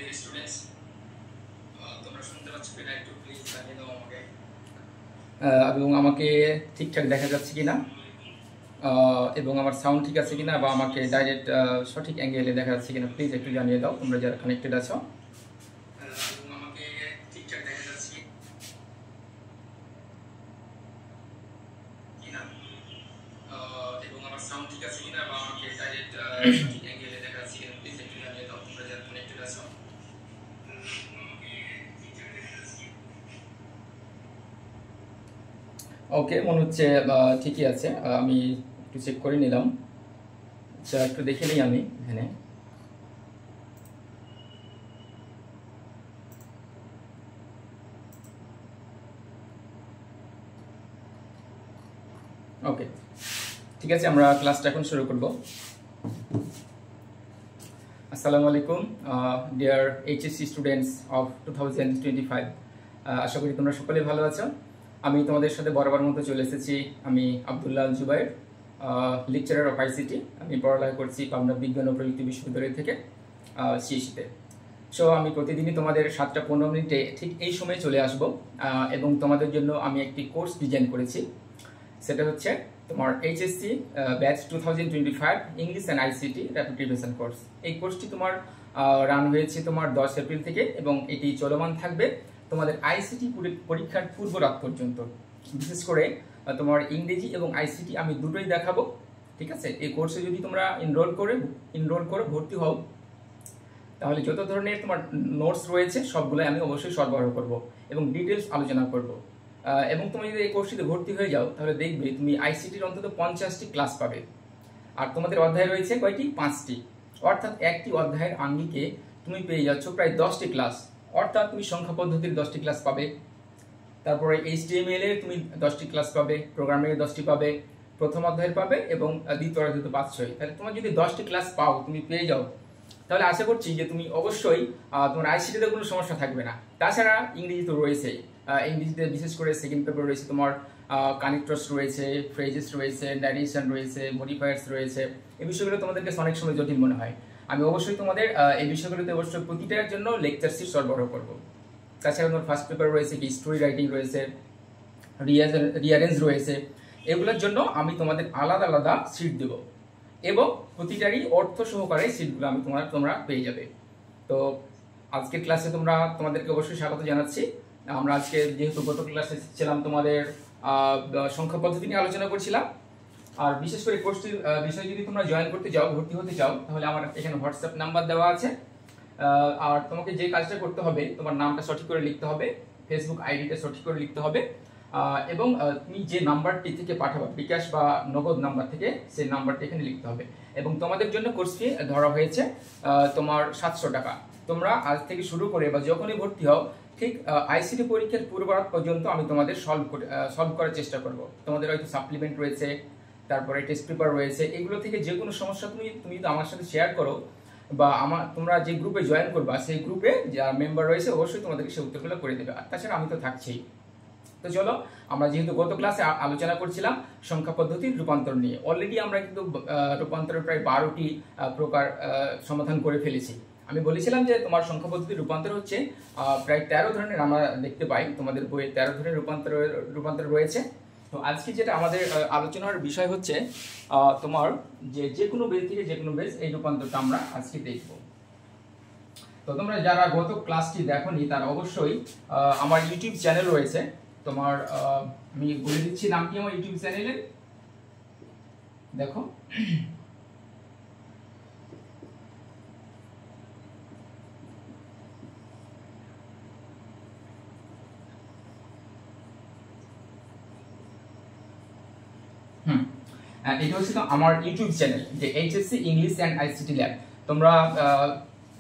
Dear students, তোমরা শুনতে পাচ্ছ কিনা একটু প্লিজ জানিয়ে দাও আমাকে, এবং আমাকে ঠিকঠাক দেখা যাচ্ছে কিনা, এবং আমার সাউন্ড ঠিক আছে কিনা, বা আমাকে ডাইরেক্ট সঠিক অ্যাঙ্গেলে দেখা যাচ্ছে কিনা প্লিজ একটু জানিয়ে দাও তোমরা যারা কানেক্টেড আছো। এবং আমাকে ঠিকঠাক দেখা যাচ্ছে কিনা, এবং আমার সাউন্ড ঠিক আছে কিনা, বা আমাকে ডাইরেক্ট সঠিক অ্যাঙ্গেলে দেখা যাচ্ছে কিনা প্লিজ একটু জানিয়ে দাও তোমরা যারা কানেক্টেড আছো। ওকে, মনে হচ্ছে ঠিকই আছে। আমি একটু চেক করে নিলাম। আচ্ছা, একটু দেখে নিই আমি এখানে। ওকে, ঠিক আছে, আমরা ক্লাসটা এখন শুরু করব। আসসালামু আলাইকুম ডিয়ার এইচএসসি স্টুডেন্টস অফ 2025। আশা করি তোমরা সকলে ভালো আছো। আমি তোমাদের সাথে বরাবর মতো চলে এসেছি। আমি Abdullah Al Jubair, lecturer of ICT. আমি পড়ালেখা করছি পাবনা বিজ্ঞান ও প্রযুক্তি বিশ্ববিদ্যালয় থেকে সিএসিতে। সো আমি প্রতিদিনই তোমাদের 7টা 15 মিনিটে ঠিক এই সময়ে চলে আসব, এবং তোমাদের জন্য আমি একটি কোর্স ডিজাইন করেছি। সেটা হচ্ছে তোমার HSC batch 2025 English and ICT rapid revision course. এই কোর্সটি তোমার রান হয়েছে তোমার 10 এপ্রিল থেকে, এবং এটি চলমান থাকবে তোমাদের আইসিটি পরীক্ষার পূর্ব রাত পর্যন্ত। বিশেষ করে তোমার ইংরেজি এবং আইসিটি আমি দুটোই দেখাবো, ঠিক আছে। এই কোর্সে যদি তোমরা এনরোল করে ভর্তি হও, তাহলে যত ধরনের তোমার নোটস রয়েছে সবগুলোই আমি অবশ্যই সরবরাহ করব এবং ডিটেলস আলোচনা করব। এবং তুমি যদি এই কোর্সটিতে ভর্তি হয়ে যাও, তাহলে দেখবে তুমি আইসিটির অন্তত 50টি ক্লাস পাবে। আর তোমাদের অধ্যায় রয়েছে কয়টি? 5টি। অর্থাৎ একটি অধ্যায়ের আঙ্গিকে তুমি পেয়ে যাচ্ছ প্রায় 10টি ক্লাস। অর্থাৎ তুমি সংখ্যা পদ্ধতির 10টি ক্লাস পাবে, তারপরে HTML এর তুমি 10টি ক্লাস পাবে, প্রোগ্রামিং এর 10টি পাবে, প্রথম অধ্যায়ের পাবে, এবং দ্বিতীয় অধ্যায় তো 5-6। তাহলে তোমার যদি 10টি ক্লাস পাও, তুমি পেয়ে যাও, তাহলে আশা করছি যে তুমি অবশ্যই তোমার আইসিটিতে কোনো সমস্যা থাকবে না। তাছাড়া ইংরেজি তো রয়েছেই। ইংরেজিতে বিশেষ করে সেকেন্ড পেপার রয়েছে তোমার কানেক্টরস রয়েছে, ফ্রেজেস রয়েছে, ন্যারেশন রয়েছে, মডিফায়ার্স রয়েছে। এই বিষয়গুলো তোমাদেরকে অনেক সময় জটিল মনে হয়। আমি অবশ্যই তোমাদের এই বিষয়গুলোতে অবশ্যই প্রতিটার জন্য লেকচার সিট সরবরাহ করবো। তাছাড়া তোমার ফার্স্ট পেপার রয়েছে, কি স্টোরি রাইটিং রয়েছে, রিয়ারেঞ্জ রয়েছে। এগুলোর জন্য আমি তোমাদের আলাদা আলাদা সিট দেব, এবং প্রতিটারই অর্থ সহকারে সিটগুলো আমি তোমরা পেয়ে যাবে। তো আজকের ক্লাসে তোমাদেরকে অবশ্যই স্বাগত জানাচ্ছি। আমরা আজকে যেহেতু গত ক্লাসে ছিলাম তোমাদের সংখ্যা পদ্ধতি নিয়ে আলোচনা করছিলাম। আর বিশেষ করে কোর্সটির বিষয়ে যদি তোমরা জয়েন করতে চাও, ভর্তি হতে চাও, তাহলে আমার এখানে হোয়াটসঅ্যাপ নাম্বার দেওয়া আছে। আর তোমাকে যে কাজটা করতে হবে, তোমার নামটা সঠিক করে লিখতে হবে, ফেসবুক আইডিটা সঠিক করে লিখতে হবে, এবং তুমি যে নাম্বারটি থেকে পাঠাবে, বিকাশ বা নগদ নাম্বার থেকে, সেই নাম্বারটি এখানে লিখতে হবে। এবং তোমাদের জন্য কোর্স ফি ধরা হয়েছে তোমার 700 টাকা। তোমরা আজ থেকে শুরু করে বা যখনই ভর্তি হও, ঠিক আইসিটি পরীক্ষার পূর্বরাত পর্যন্ত আমি তোমাদের সলভ করার চেষ্টা করব। তোমাদের হয়তো সাপ্লিমেন্ট রয়েছে, তারপরে টেস্ট পেপার রয়েছে, এগুলো থেকে যে কোনো সমস্যা তুমি যদি আমার সাথে শেয়ার করো, বা তোমরা যে গ্রুপে জয়েন করবা, সেই গ্রুপে যারা মেম্বার রয়েছে অবশ্যই তোমাদেরকে সেই উত্তরগুলো করে দেবে। আর তাছাড়া আমি তো থাকছি। তো চলো, আমরা যেহেতু গত ক্লাসে আলোচনা করছিলাম সংখ্যা পদ্ধতির রূপান্তর নিয়ে, অলরেডি আমরা কিন্তু রূপান্তরের প্রায় 12টি প্রকার সমাধান করে ফেলেছি। আমি বলেছিলাম যে তোমার সংখ্যা পদ্ধতির রূপান্তর হচ্ছে প্রায় 13 ধরনের আমরা দেখতে পাই, তোমাদের বইয়ে 13 ধরনের রূপান্তর রয়েছে। তো আজকে যেটা আমাদের আলোচনার বিষয় হচ্ছে তোমার যে কোনো বেজ থেকে যে কোনো বেজ, এই রূপান্তরটা আমরা আজকে দেখব। তো তোমরা যারা গত ক্লাসটি দেখোনি, তারা অবশ্যই আমার ইউটিউব চ্যানেল রয়েছে তোমার, আমি বলে দিচ্ছি নাম কি আমার ইউটিউব চ্যানেলের, দেখো। এটা হচ্ছে তো আমার ইউটিউব চ্যানেল, যে HSC English and ICT lab. তোমরা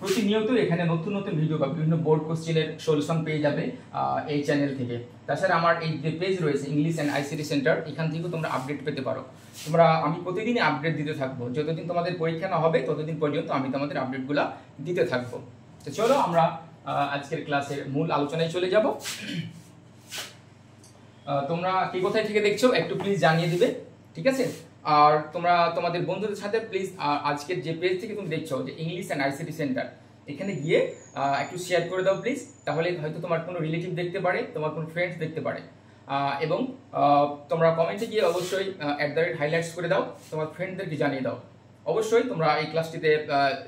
প্রতিনিয়ত এখানে নতুন নতুন ভিডিও বা বিভিন্ন বোর্ড কোশ্চেনের সলিউশন পেয়ে যাবে এই চ্যানেল থেকে। তাছাড়া আমার এই যে পেজ রয়েছে ইংলিশ অ্যান্ড আইসিটি সেন্টার, এখান থেকেও তোমরা আপডেট পেতে পারো। আমি প্রতিদিনই আপডেট দিতে থাকবো, যতদিন তোমাদের পরীক্ষা না হবে ততদিন পর্যন্ত আমি তোমাদের আপডেটগুলো দিতে থাকবো। তো চলো আমরা আজকের ক্লাসের মূল আলোচনায় চলে যাব। তোমরা কি কোথায় থেকে দেখছো একটু প্লিজ জানিয়ে দিবে, ঠিক আছে। আর তোমরা তোমাদের বন্ধুদের সাথে প্লিজ আজকের যে পেজ থেকে তুমি দেখছো যে ইংলিশ অ্যান্ড আইসিটি সেন্টার, এখানে গিয়ে একটু শেয়ার করে দাও প্লিজ, তাহলে হয়তো তোমার কোনো রিলেটিভ দেখতে পারে, তোমার কোনো ফ্রেন্ডস দেখতে পারে। এবং তোমরা কমেন্টে গিয়ে অবশ্যই @highlights করে দাও, তোমার ফ্রেন্ডদেরকে জানিয়ে দাও। অবশ্যই তোমরা এই ক্লাসটিতে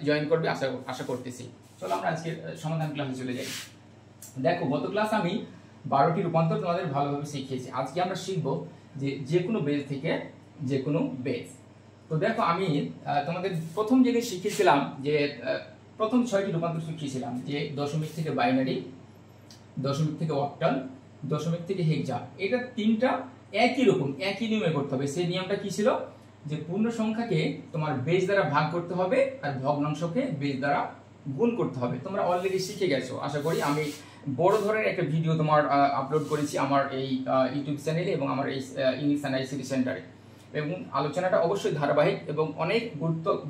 জয়েন করবে আশা করতেছি। চলো আমরা আজকের সমাধান ক্লাসে চলে যাই। দেখো, গত ক্লাস আমি 12টি রূপান্তর তোমাদের ভালোভাবে শিখিয়েছি। আজকে আমরা শিখব যে কোনো বেজ থেকে যে কোনো বেজ। তো দেখো, আমি তোমাদের প্রথম জিনিস শিখিয়েছিলাম যে প্রথম 6টি রূপান্তর শিখিয়েছিলাম, যে দশমিক থেকে বাইনারি, দশমিক থেকে অক্টাল, দশমিক থেকে হেক্সা। এটা তিনটা একই রকম, একই নিয়মে করতে হবে। সেই নিয়মটা কি ছিল, যে পূর্ণ সংখ্যাকে তোমার বেজ দ্বারা ভাগ করতে হবে আর ভগ্নাংশকে বেজ দ্বারা গুণ করতে হবে। তোমরা অলরেডি শিখে গেছো আশা করি। আমি বড় ধরনের একটা ভিডিও তোমার আপলোড করেছি আমার এই ইউটিউব চ্যানেলে এবং আমার এই ইংলিশ অ্যান্ড আইসিটি সেন্টারে, এবং আলোচনাটা অবশ্যই ধারাবাহিক এবং অনেক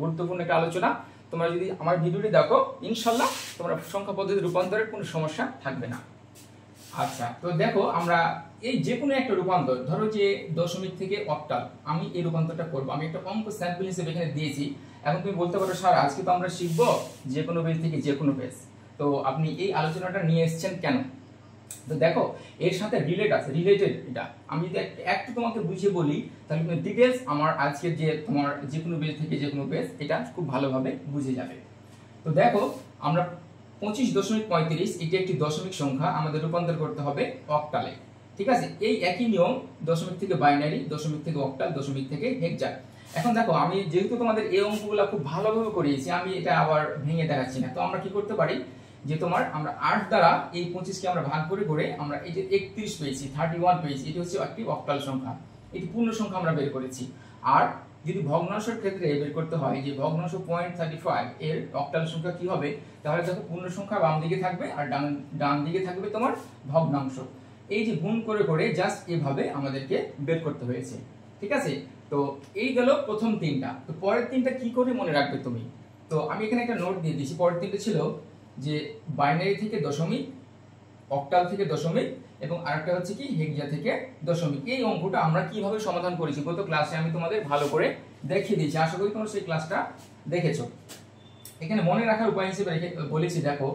গুরুত্বপূর্ণ একটা আলোচনা। তোমরা যদি আমার ভিডিওটি দেখো, ইনশাল্লাহ তোমরা সংখ্যা পদ্ধতি রূপান্তরের কোনো সমস্যা থাকবে না। আচ্ছা, তো দেখো, আমরা এই যে কোনো একটা রূপান্তর, ধরো যে দশমিক থেকে অক্টাল, আমি এই রূপান্তরটা করবো। আমি একটা অঙ্ক স্যাম্পল হিসেবে এখানে দিয়েছি। এখন তুমি বলতে পারো, স্যার আজকে তো আমরা শিখবো যে কোনো বেজ থেকে যে কোনো বেজ, তো আপনি এই আলোচনাটা নিয়ে এসেছেন কেন? তো দেখো, এর সাথে রিলেটেড এটা আমি যদি একটু তোমাকে বুঝিয়ে বলি, তাহলে তুমি ডিটেলস আমার আজকের যে তোমার যে কোনো বেজ থেকে যে কোনো বেজ, এটা খুব ভালোভাবে বুঝে যাবে। তো দেখো, আমরা 25.35 এটি একটি দশমিক সংখ্যা, আমাদের রূপান্তর করতে হবে অক্টালে। ঠিক আছে, এই একই নিয়ম দশমিক থেকে বাইনারি, দশমিক থেকে অক্টাল, দশমিক থেকে হেক্সা। এখন দেখো, আমি যেহেতু তোমাদের এই অঙ্কগুলো খুব ভালোভাবে করিয়েছি, আমি এটা আবার ভেঙে দেখাচ্ছি না। তো আমরা কি করতে পারি, যে তোমার আমরা 8 দ্বারা এই 25কে আমরা ভাগ করে আমরা এই যে 31 পেয়েছি, 31 পেয়েছি, এটি হচ্ছে একটি অক্টাল সংখ্যা। এটি পূর্ণ সংখ্যা আমরা বের করেছি। আর যদি ভগ্নাংশের ক্ষেত্রে বের করতে হয়, যে ভগ্নাংশ 0.35 এর অক্টাল সংখ্যা কি হবে, তাহলে দেখো পূর্ণ সংখ্যা বাম দিকে থাকবে আর ডান দিকে থাকবে তোমার ভগ্নাংশ। এই যে গুণ করে জাস্ট এভাবে আমাদেরকে বের করতে হয়েছে। ঠিক আছে, তো এই গেল প্রথম তিনটা। তো পরের তিনটা কি করে মনে রাখবে তুমি? তো আমি এখানে একটা নোট দিয়ে দিয়েছি। পরের তিনটা ছিল যে বাইনারি থেকে দশমিক, অক্টাল থেকে দশমিক, এবং আরেকটা হচ্ছে কি হেক্সা থেকে দশমিক। এই অঙ্কটা আমরা কিভাবে সমাধান করেছি গত ক্লাসে আমি তোমাদের ভালো করে দেখিয়ে দিয়েছি। আশা করি তোমরা সেই ক্লাসটা দেখেছো। এখানে মনে রাখার উপায় হিসেবে বলেছি, দেখো,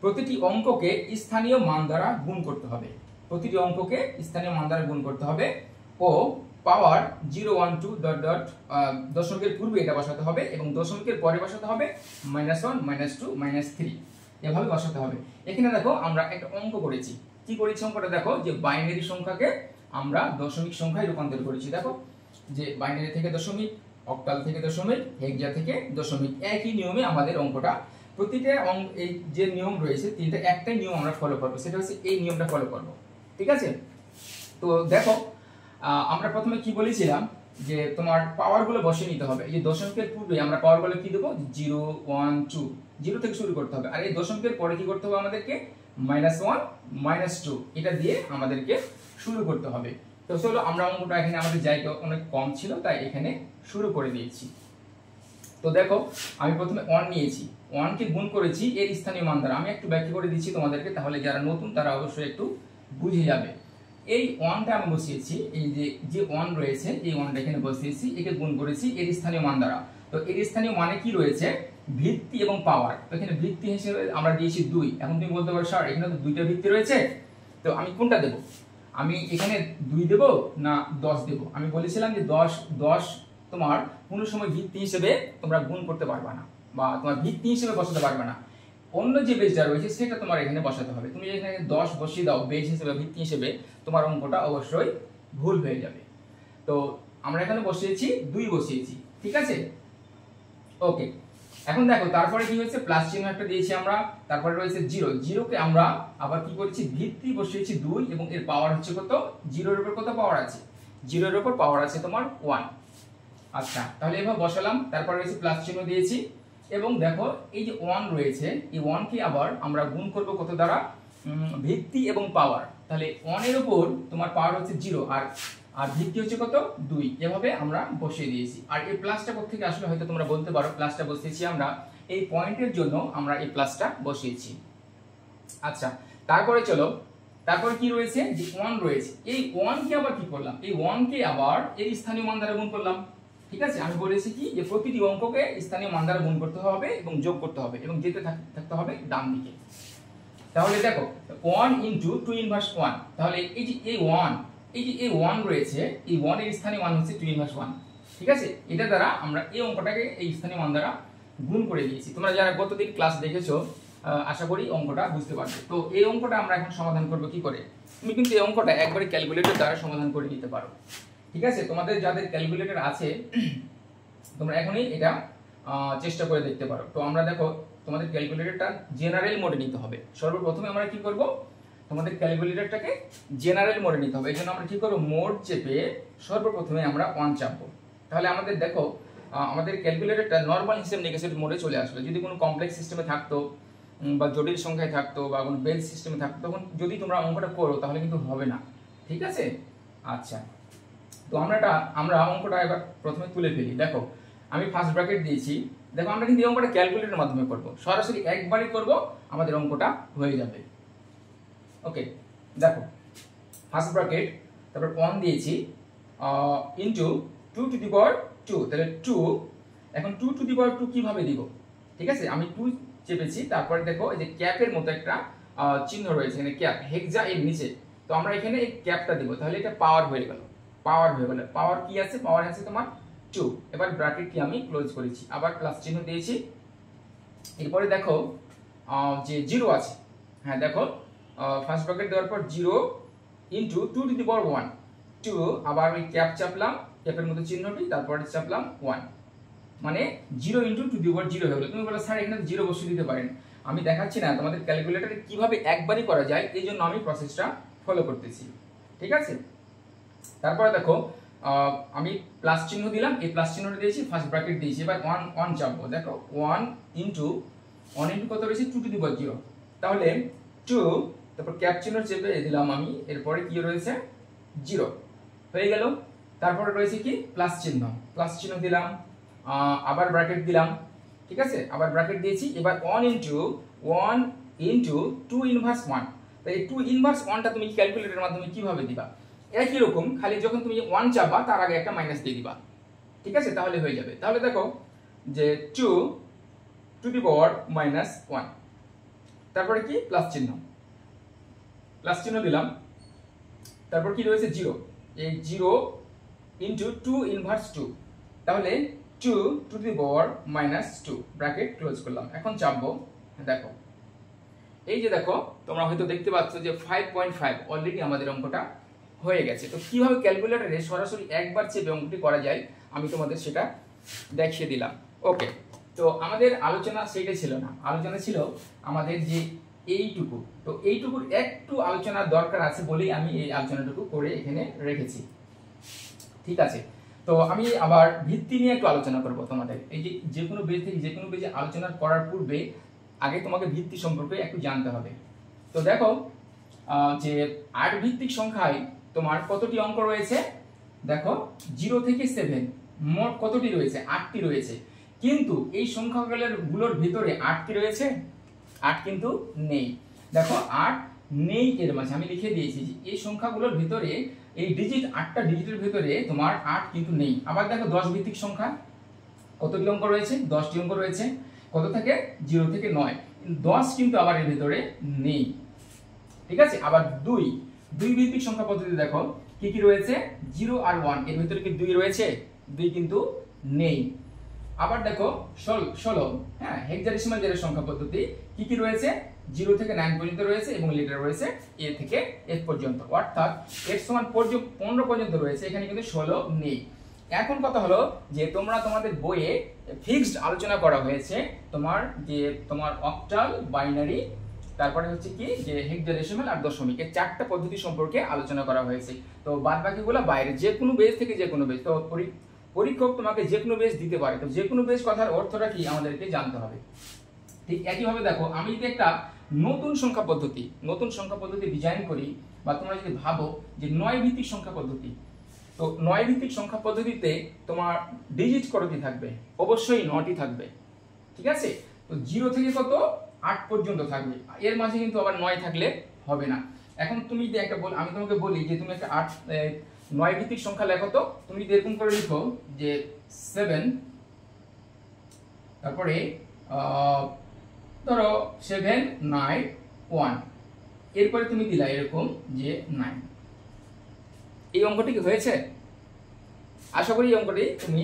প্রতিটি অঙ্ককে স্থানীয় মান দ্বারা গুণ করতে হবে। প্রতিটি অঙ্ককে স্থানীয় মান দ্বারা গুণ করতে হবে ও পাওয়ার 0 1 2 ডট ডট দশমিকের পূর্বে এটা বসাতে হবে এবং দশমিকের পরে বসাতে হবে -1 -2 -3, এভাবে বসাতে হবে। এখানে দেখো, আমরা একটা অঙ্ক করেছি। কি করেছি অঙ্কটা দেখো, যে বাইনারি সংখ্যাকে আমরা দশমিক সংখ্যায় রূপান্তর করেছি। দেখো, যে বাইনারি থেকে দশমিক, অক্টাল থেকে দশমিক, হেক্সা থেকে দশমিক, একই নিয়মে আমাদের অঙ্কটা। প্রতিটা এই যে নিয়ম রয়েছে তিনটা, একটাই নিয়ম আমরা ফলো করবো, সেটা হচ্ছে এই নিয়মটা ফলো করব। ঠিক আছে, তো দেখো, আমরা প্রথমে কি বলেছিলাম, যে তোমার পাওয়ার গুলো বসিয়ে নিতে হবে। এই যে দশমিকের পূর্বে আমরা পাওয়ার গুলো কি দেবো, 0 1 2, 0 থেকে শুরু করতে হবে। আর এই দশমিকের পরে কি করতে হবে আমাদেরকে, -1 -2, এটা দিয়ে আমাদেরকে শুরু করতে হবে। তো চলো, আমরা অঙ্কটা এখানে আমাদের জায়গা অনেক কম ছিল, তাই এখানে শুরু করে দিয়েছি। তো দেখো, আমি প্রথমে 1 নিয়েছি, 1 কে গুণ করেছি এর স্থানীয় মান দ্বারা। আমি একটু ব্যাখ্যা করে দিচ্ছি তোমাদেরকে, তাহলে যারা নতুন তারা অবশ্যই একটু বুঝে যাবে। এই 1টা আমি বসিয়েছি, এই যে 1 রয়েছে, এই 1টা এখানে বসিয়েছি, একে গুণ করেছি এর স্থানীয় মান দ্বারা। তো এর স্থানীয় মানে কি রয়েছে, ভিত্তি এবং পাওয়ার। তো এখানে ভিত্তি হিসেবে আমরা দিয়েছি 2। এখন তুমি বলতে পারো, স্যার এখানে তো 2টা ভিত্তি রয়েছে, তো আমি কোনটা দেব? আমি এখানে 2 দেব না 10 দেব? আমি বলেছিলাম যে 10 তোমার কোনো সময় ভিত্তি হিসেবে তোমরা গুণ করতে পারবে না, বা তোমার ভিত্তি হিসেবে বসাতে পারবে না। অন্য যে বেজটা রয়েছে সেটা তোমার এখানে বসাতে হবে। তুমি এখানে 10 বসিয়ে দাও বেজ হিসেবে, ভিত্তি হিসেবে, তোমার অঙ্কটা অবশ্যই ভুল হয়ে যাবে। তো আমরা এখানে বসিয়েছি 2 বসিয়েছি। ঠিক আছে, ওকে। এখন দেখো, তারপরে কি হয়েছে, প্লাস চিহ্ন একটা দিয়েছি আমরা, তারপরে রয়েছে 0 কে আমরা আবার কি করেছি, ভিত্তি বসিয়েছি 2 এবং এর পাওয়ার হচ্ছে কত, 0 এর উপর কত পাওয়ার আছে, 0 এর উপর পাওয়ার আছে তোমার 1। আচ্ছা, তাহলে এভাবে বসালাম, তারপরে রয়েছে প্লাস চিহ্ন দিয়েছি, এবং দেখো এই যে 1 রয়েছে, এই 1 কে আবার আমরা গুণ করব কত দ্বারা, ভিত্তি এবং পাওয়ার। তাহলে 1 এর উপর তোমার পাওয়ার হচ্ছে 0 আর ভিত্তি হচ্ছে কত, 2, এভাবে আমরা বসিয়ে দিয়েছি। আর এই প্লাসটা কোথা থেকে আসলে হয়তো তোমরা বলতে পারো, প্লাসটা বসিয়েছি আমরা এই পয়েন্টের জন্য, আমরা এই প্লাসটা বসিয়েছি। আচ্ছা, তারপরে চলো, তারপরে কি রয়েছে, যে 1 রয়েছে, এই 1 কে আবার কি করলাম, এই 1 কে আবার এর স্থানীয় মান দ্বারা গুণ করলাম। ঠিক আছে, আমি বলেছি কি যে প্রতিটি অঙ্ককে স্থানীয় মান দ্বারা গুণ করতে হবে এবং যোগ করতে হবে এবং যেতে থাকতে হবে ডান দিকে। তাহলে দেখো 1 ইনটু 2 ইনভার্স 1, তাহলে এই যে a1, এই যে a1 রয়েছে, এই 1 এর স্থানীয় মান হচ্ছে 2 ইনভার্স 1। ঠিক আছে, এটা দ্বারা আমরা এই অঙ্কটাকে এই স্থানীয় মান দ্বারা গুণ করে দিয়েছি। তোমরা যারা গতদিন ক্লাস দেখেছো আশা করি অঙ্কটা বুঝতে পারবে। তো এই অঙ্কটা আমরা এখন সমাধান করব কি করে? তুমি কিন্তু এই অঙ্কটা একবারে ক্যালকুলেটর দ্বারা সমাধান করে নিতে পারো। ঠিক আছে, তোমাদের যাদের ক্যালকুলেটর আছে তোমরা এখনই এটা চেষ্টা করে দেখতে পারো। তো আমরা দেখো তোমাদের ক্যালকুলেটরটা জেনারেল মোডে নিতে হবে। সর্বপ্রথমে আমরা কি করব, তোমাদের ক্যালকুলেটরটাকে জেনারেল মোডে নিতে হবে। এই জন্য আমরা কি করব, মোড চেপে সর্বপ্রথমে আমরা 1 চাপবো। তাহলে আমাদের দেখো আমাদের ক্যালকুলেটরটা নরমাল হিসাব নিকাশের মোডে চলে আসবে। যদি কোনো কমপ্লেক্স সিস্টেমে থাকতো বা জটিল সংখ্যায় থাকতো বা কোনো বেজ সিস্টেমে থাকতো, তখন যদি তোমরা অঙ্কটা করো তাহলে কিন্তু হবে না। ঠিক আছে, আচ্ছা, তো আমরা অঙ্কটা এবার প্রথমে তুলে ফেলি। দেখো আমি ফার্স্ট ব্র্যাকেট দিয়েছি। দেখো আমরা কিন্তু এই অঙ্কটা ক্যালকুলেটরের মাধ্যমে করব, সরাসরি একবারই করব, আমাদের অঙ্কটা হয়ে যাবে। ওকে, দেখো ফার্স্ট ব্র্যাকেট, তারপর 1 দিয়েছি ইনটু 2 টু দি পাওয়ার 2, তাহলে 2। এখন 2 টু দি পাওয়ার 2 কিভাবে দিব? ঠিক আছে, আমি 2 চেপেছি, তারপরে দেখো এই যে ক্যাপের মতো একটা চিহ্ন রয়েছে এখানে, ক্যাপ হেক্সা এর নিচে। তো আমরা এখানে এই ক্যাপটা দিব, তাহলে এটা পাওয়ার হয়ে গেল। পাওয়ার কি আছে? পাওয়ার আছে তোমার 2। এবার ব্র্যাকেটটি আমি ক্লোজ করেছি, আবার প্লাস চিহ্ন দিয়েছি। এরপরে দেখো যে 0 আছে। হ্যাঁ দেখো ফার্স্ট ব্র্যাকেট দেওয়ার পর 0 ইনটু 2 টু দি পাওয়ার 1, 2, আবার ওই ক্যাপ চাপলাম, ক্যাপের মতো চিহ্নটি, তারপরে চাপলাম 1, মানে 0 ইনটু 2 টু দি পাওয়ার 0 হয়ে গেল। তুমি বলো স্যার এখানে 0 বসিয়ে দিতে পারেন। আমি দেখাচ্ছি না তোমাদের ক্যালকুলেটরে কিভাবে একবারই করা যায়, এই জন্য আমি প্রসেসটা ফলো করতেছি। ঠিক আছে, তারপরে দেখো আমি প্লাস চিহ্ন দিলাম, এই প্লাস চিহ্নটা দিয়েছি, ফার্স্ট ব্র্যাকেট দিয়েছি। এবার 1 চাপবো। দেখো 1 ইনটু কত রয়েছে? 2 টু দি পাওয়ার 0, তাহলে 2, তারপর ক্যাপ চিহ্ন চেপে দিলাম আমি, এরপরে কি রয়েছে? 0 হয়ে গেল। তারপরে রয়েছে কি? প্লাস চিহ্ন দিলাম, আবার ব্র্যাকেট দিলাম। ঠিক আছে, আবার ব্র্যাকেট দিয়েছি। এবার 1 ইনটু 2 ইনভার্স 1, তাই এই 2 ইনভার্স 1টা তুমি ক্যালকুলেটরের মাধ্যমে কিভাবে দিবা? একই রকম, খালি যখন তুমি 1 চাপা তার আগে একটা মাইনাস দিয়ে দিবা। ঠিক আছে, তাহলে হয়ে যাবে। তাহলে দেখো যে 2 টু দি পাওয়ার -1, তারপরে কি? প্লাস চিহ্ন দিলাম, তারপর কি রয়েছে? 0, এই 0 ইনটু 2 ইনভার্স 2, তাহলে 2 to the power -2, bracket close করলাম। এখন চাপবো। দেখো এই যে দেখো তোমরা হয়তো দেখতে পাচ্ছ যে 5.5 অলরেডি আমাদের অঙ্কটা হয়ে গেছে। তো কিভাবে ক্যালকুলেটরে সরাসরি একবার চেপে অঙ্কটি করা যায় আমি তোমাদের সেটা দেখিয়ে দিলাম। ওকে, তো আমাদের আলোচনা সেটা ছিল না, আলোচনা ছিল আমাদের যে এইটুকু। তো এইটুকুর একটু আলোচনার দরকার আছে বলেই আমি এই আলোচনাটুকু করে এখানে রেখেছি। ঠিক আছে, তো আমি আবার ভিত্তি নিয়ে একটু আলোচনা করব তোমাদের। এই যে কোনো বেজ থেকে যে কোনো বেজে আলোচনা করার পূর্বে আগে তোমাকে ভিত্তি সম্পর্কে একটু জানতে হবে। তো দেখো যে 8 ভিত্তিক সংখ্যায় তোমার কতটি অঙ্ক রয়েছে? দেখো 0 থেকে 7 মোট কতটি রয়েছে? 8টি রয়েছে। কিন্তু এই সংখ্যাগুলোর ভিতরে 8 কি রয়েছে? 8 কিন্তু নেই। দেখো 8 নেই এর মাঝে, আমি লিখে দিয়েছি যে এই সংখ্যাগুলোর ভিতরে এই ডিজিট 8টা ডিজিটের ভিতরে তোমার 8 কিন্তু নেই। আবার দেখো 10 ভিত্তিক সংখ্যা কতটি অঙ্ক রয়েছে? 10টি অঙ্ক রয়েছে। কত থেকে? 0 থেকে 9, 10 কিন্তু আবার এর ভিতরে নেই। ঠিক আছে, আবার 2 ভিত্তিক সংখ্যা পদ্ধতি দেখো কি কি রয়েছে? 0 আর 1, এর ভিতরে কি 2 রয়েছে? 2 কিন্তু নেই। আবার দেখো 16, হ্যাঁ, হেক্সাডেসিমাল যেটা সংখ্যা পদ্ধতি কি কি রয়েছে? 0 থেকে 9 পর্যন্ত রয়েছে এবং লিটার রয়েছে A থেকে F পর্যন্ত, অর্থাৎ X সমান 15 পর্যন্ত রয়েছে, এখানে কিন্তু 16 নেই। এখন কথা হলো যে তোমাদের বইয়ে ফিক্সড আলোচনা করা হয়েছে তোমার অক্টাল, বাইনারি, তারপরে হচ্ছে কি যে হেক্সাডেসিমাল আর দশমিক, এই 4টা পদ্ধতি সম্পর্কে আলোচনা করা হয়েছে। তো বাদ বাকিগুলো বাইরে যে কোনো বেজ থেকে যে কোনো বেজ, তো পরীক্ষক তোমাকে যে কোনো বেজ দিতে পারে। তো যে কোনো বেজ কথার অর্থটা কি আমাদেরকে জানতে হবে। ঠিক একইভাবে দেখো আমি যদি একটা নতুন সংখ্যা পদ্ধতি ডিজাইন করি, বা তোমরা যদি ভাবো যে 9 ভিত্তিক সংখ্যা পদ্ধতি, তো 9 ভিত্তিক সংখ্যা পদ্ধতিতে তোমার ডিজিট কতটি থাকবে? অবশ্যই 9টি থাকবে। ঠিক আছে, তো 0 থেকে কত? 8 পর্যন্ত থাকবে, এর মাঝে কিন্তু আবার 9 থাকলে হবে না। এখন তুমি যদি আমি তোমাকে বলি যে তুমি একটা 9 ভিত্তিক সংখ্যা লেখো তো। তুমি যদি এরকম করে লিখো যে 7, তারপরে ধরো 7 9 1, এরপরে তুমি দিলা এরকম যে 9। এই অঙ্কটি কি হয়েছে? আশা করি এই অঙ্কটি তুমি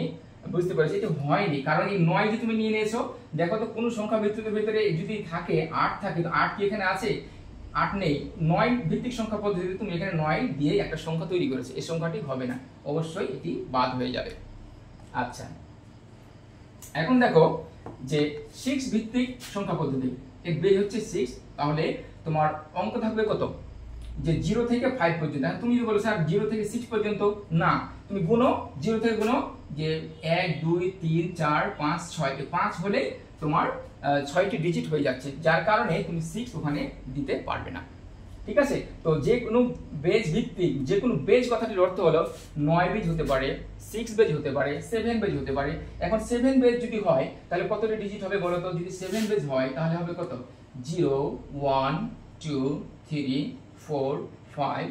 বুঝতে পেরেছো। এটা হয়নি কারণ এই 9 যে তুমি নিয়ে নিয়েছো, দেখো তো কোনো সংখ্যা ভিত্তিকের ভিতরে যদি থাকে 8 থাকে, তো 8 কি এখানে আছে? 8 নেই। 9 ভিত্তিক সংখ্যা পদ্ধতিতে তুমি এখানে 9 দিয়ে একটা সংখ্যা তৈরি করেছো, এই সংখ্যাটি হবে না, অবশ্যই এটি বাদ হয়ে যাবে। আচ্ছা, এখন দেখো যে 6 ভিত্তিক সংখ্যা পদ্ধতি, এর বেজ হচ্ছে 6, তাহলে তোমার অঙ্ক থাকবে কত? যে 0 থেকে 5 পর্যন্ত। এখন তুমি যদি বলো স্যার 0 থেকে 6 পর্যন্ত, না, তুমি গুনো, 0 থেকে গুনো যে 1 2 3 4 5 6, 5 হলে তোমার 6টি ডিজিট হয়ে যাচ্ছে, যার কারণে তুমি 6 ওখানে দিতে পারবে না। ঠিক আছে? তো যে কোনো বেজ ভিত্তিক, যে কোনো বেজ কথাটির অর্থ হলো 9 বেজ হতে পারে, 6 বেজ হতে পারে, 7 বেজ হতে পারে। এখন 7 বেজ যদি হয় তাহলে কতটি ডিজিট হবে বলো তো? যদি 7 বেজ হয় তাহলে হবে কত? 0 1 2 3 4 5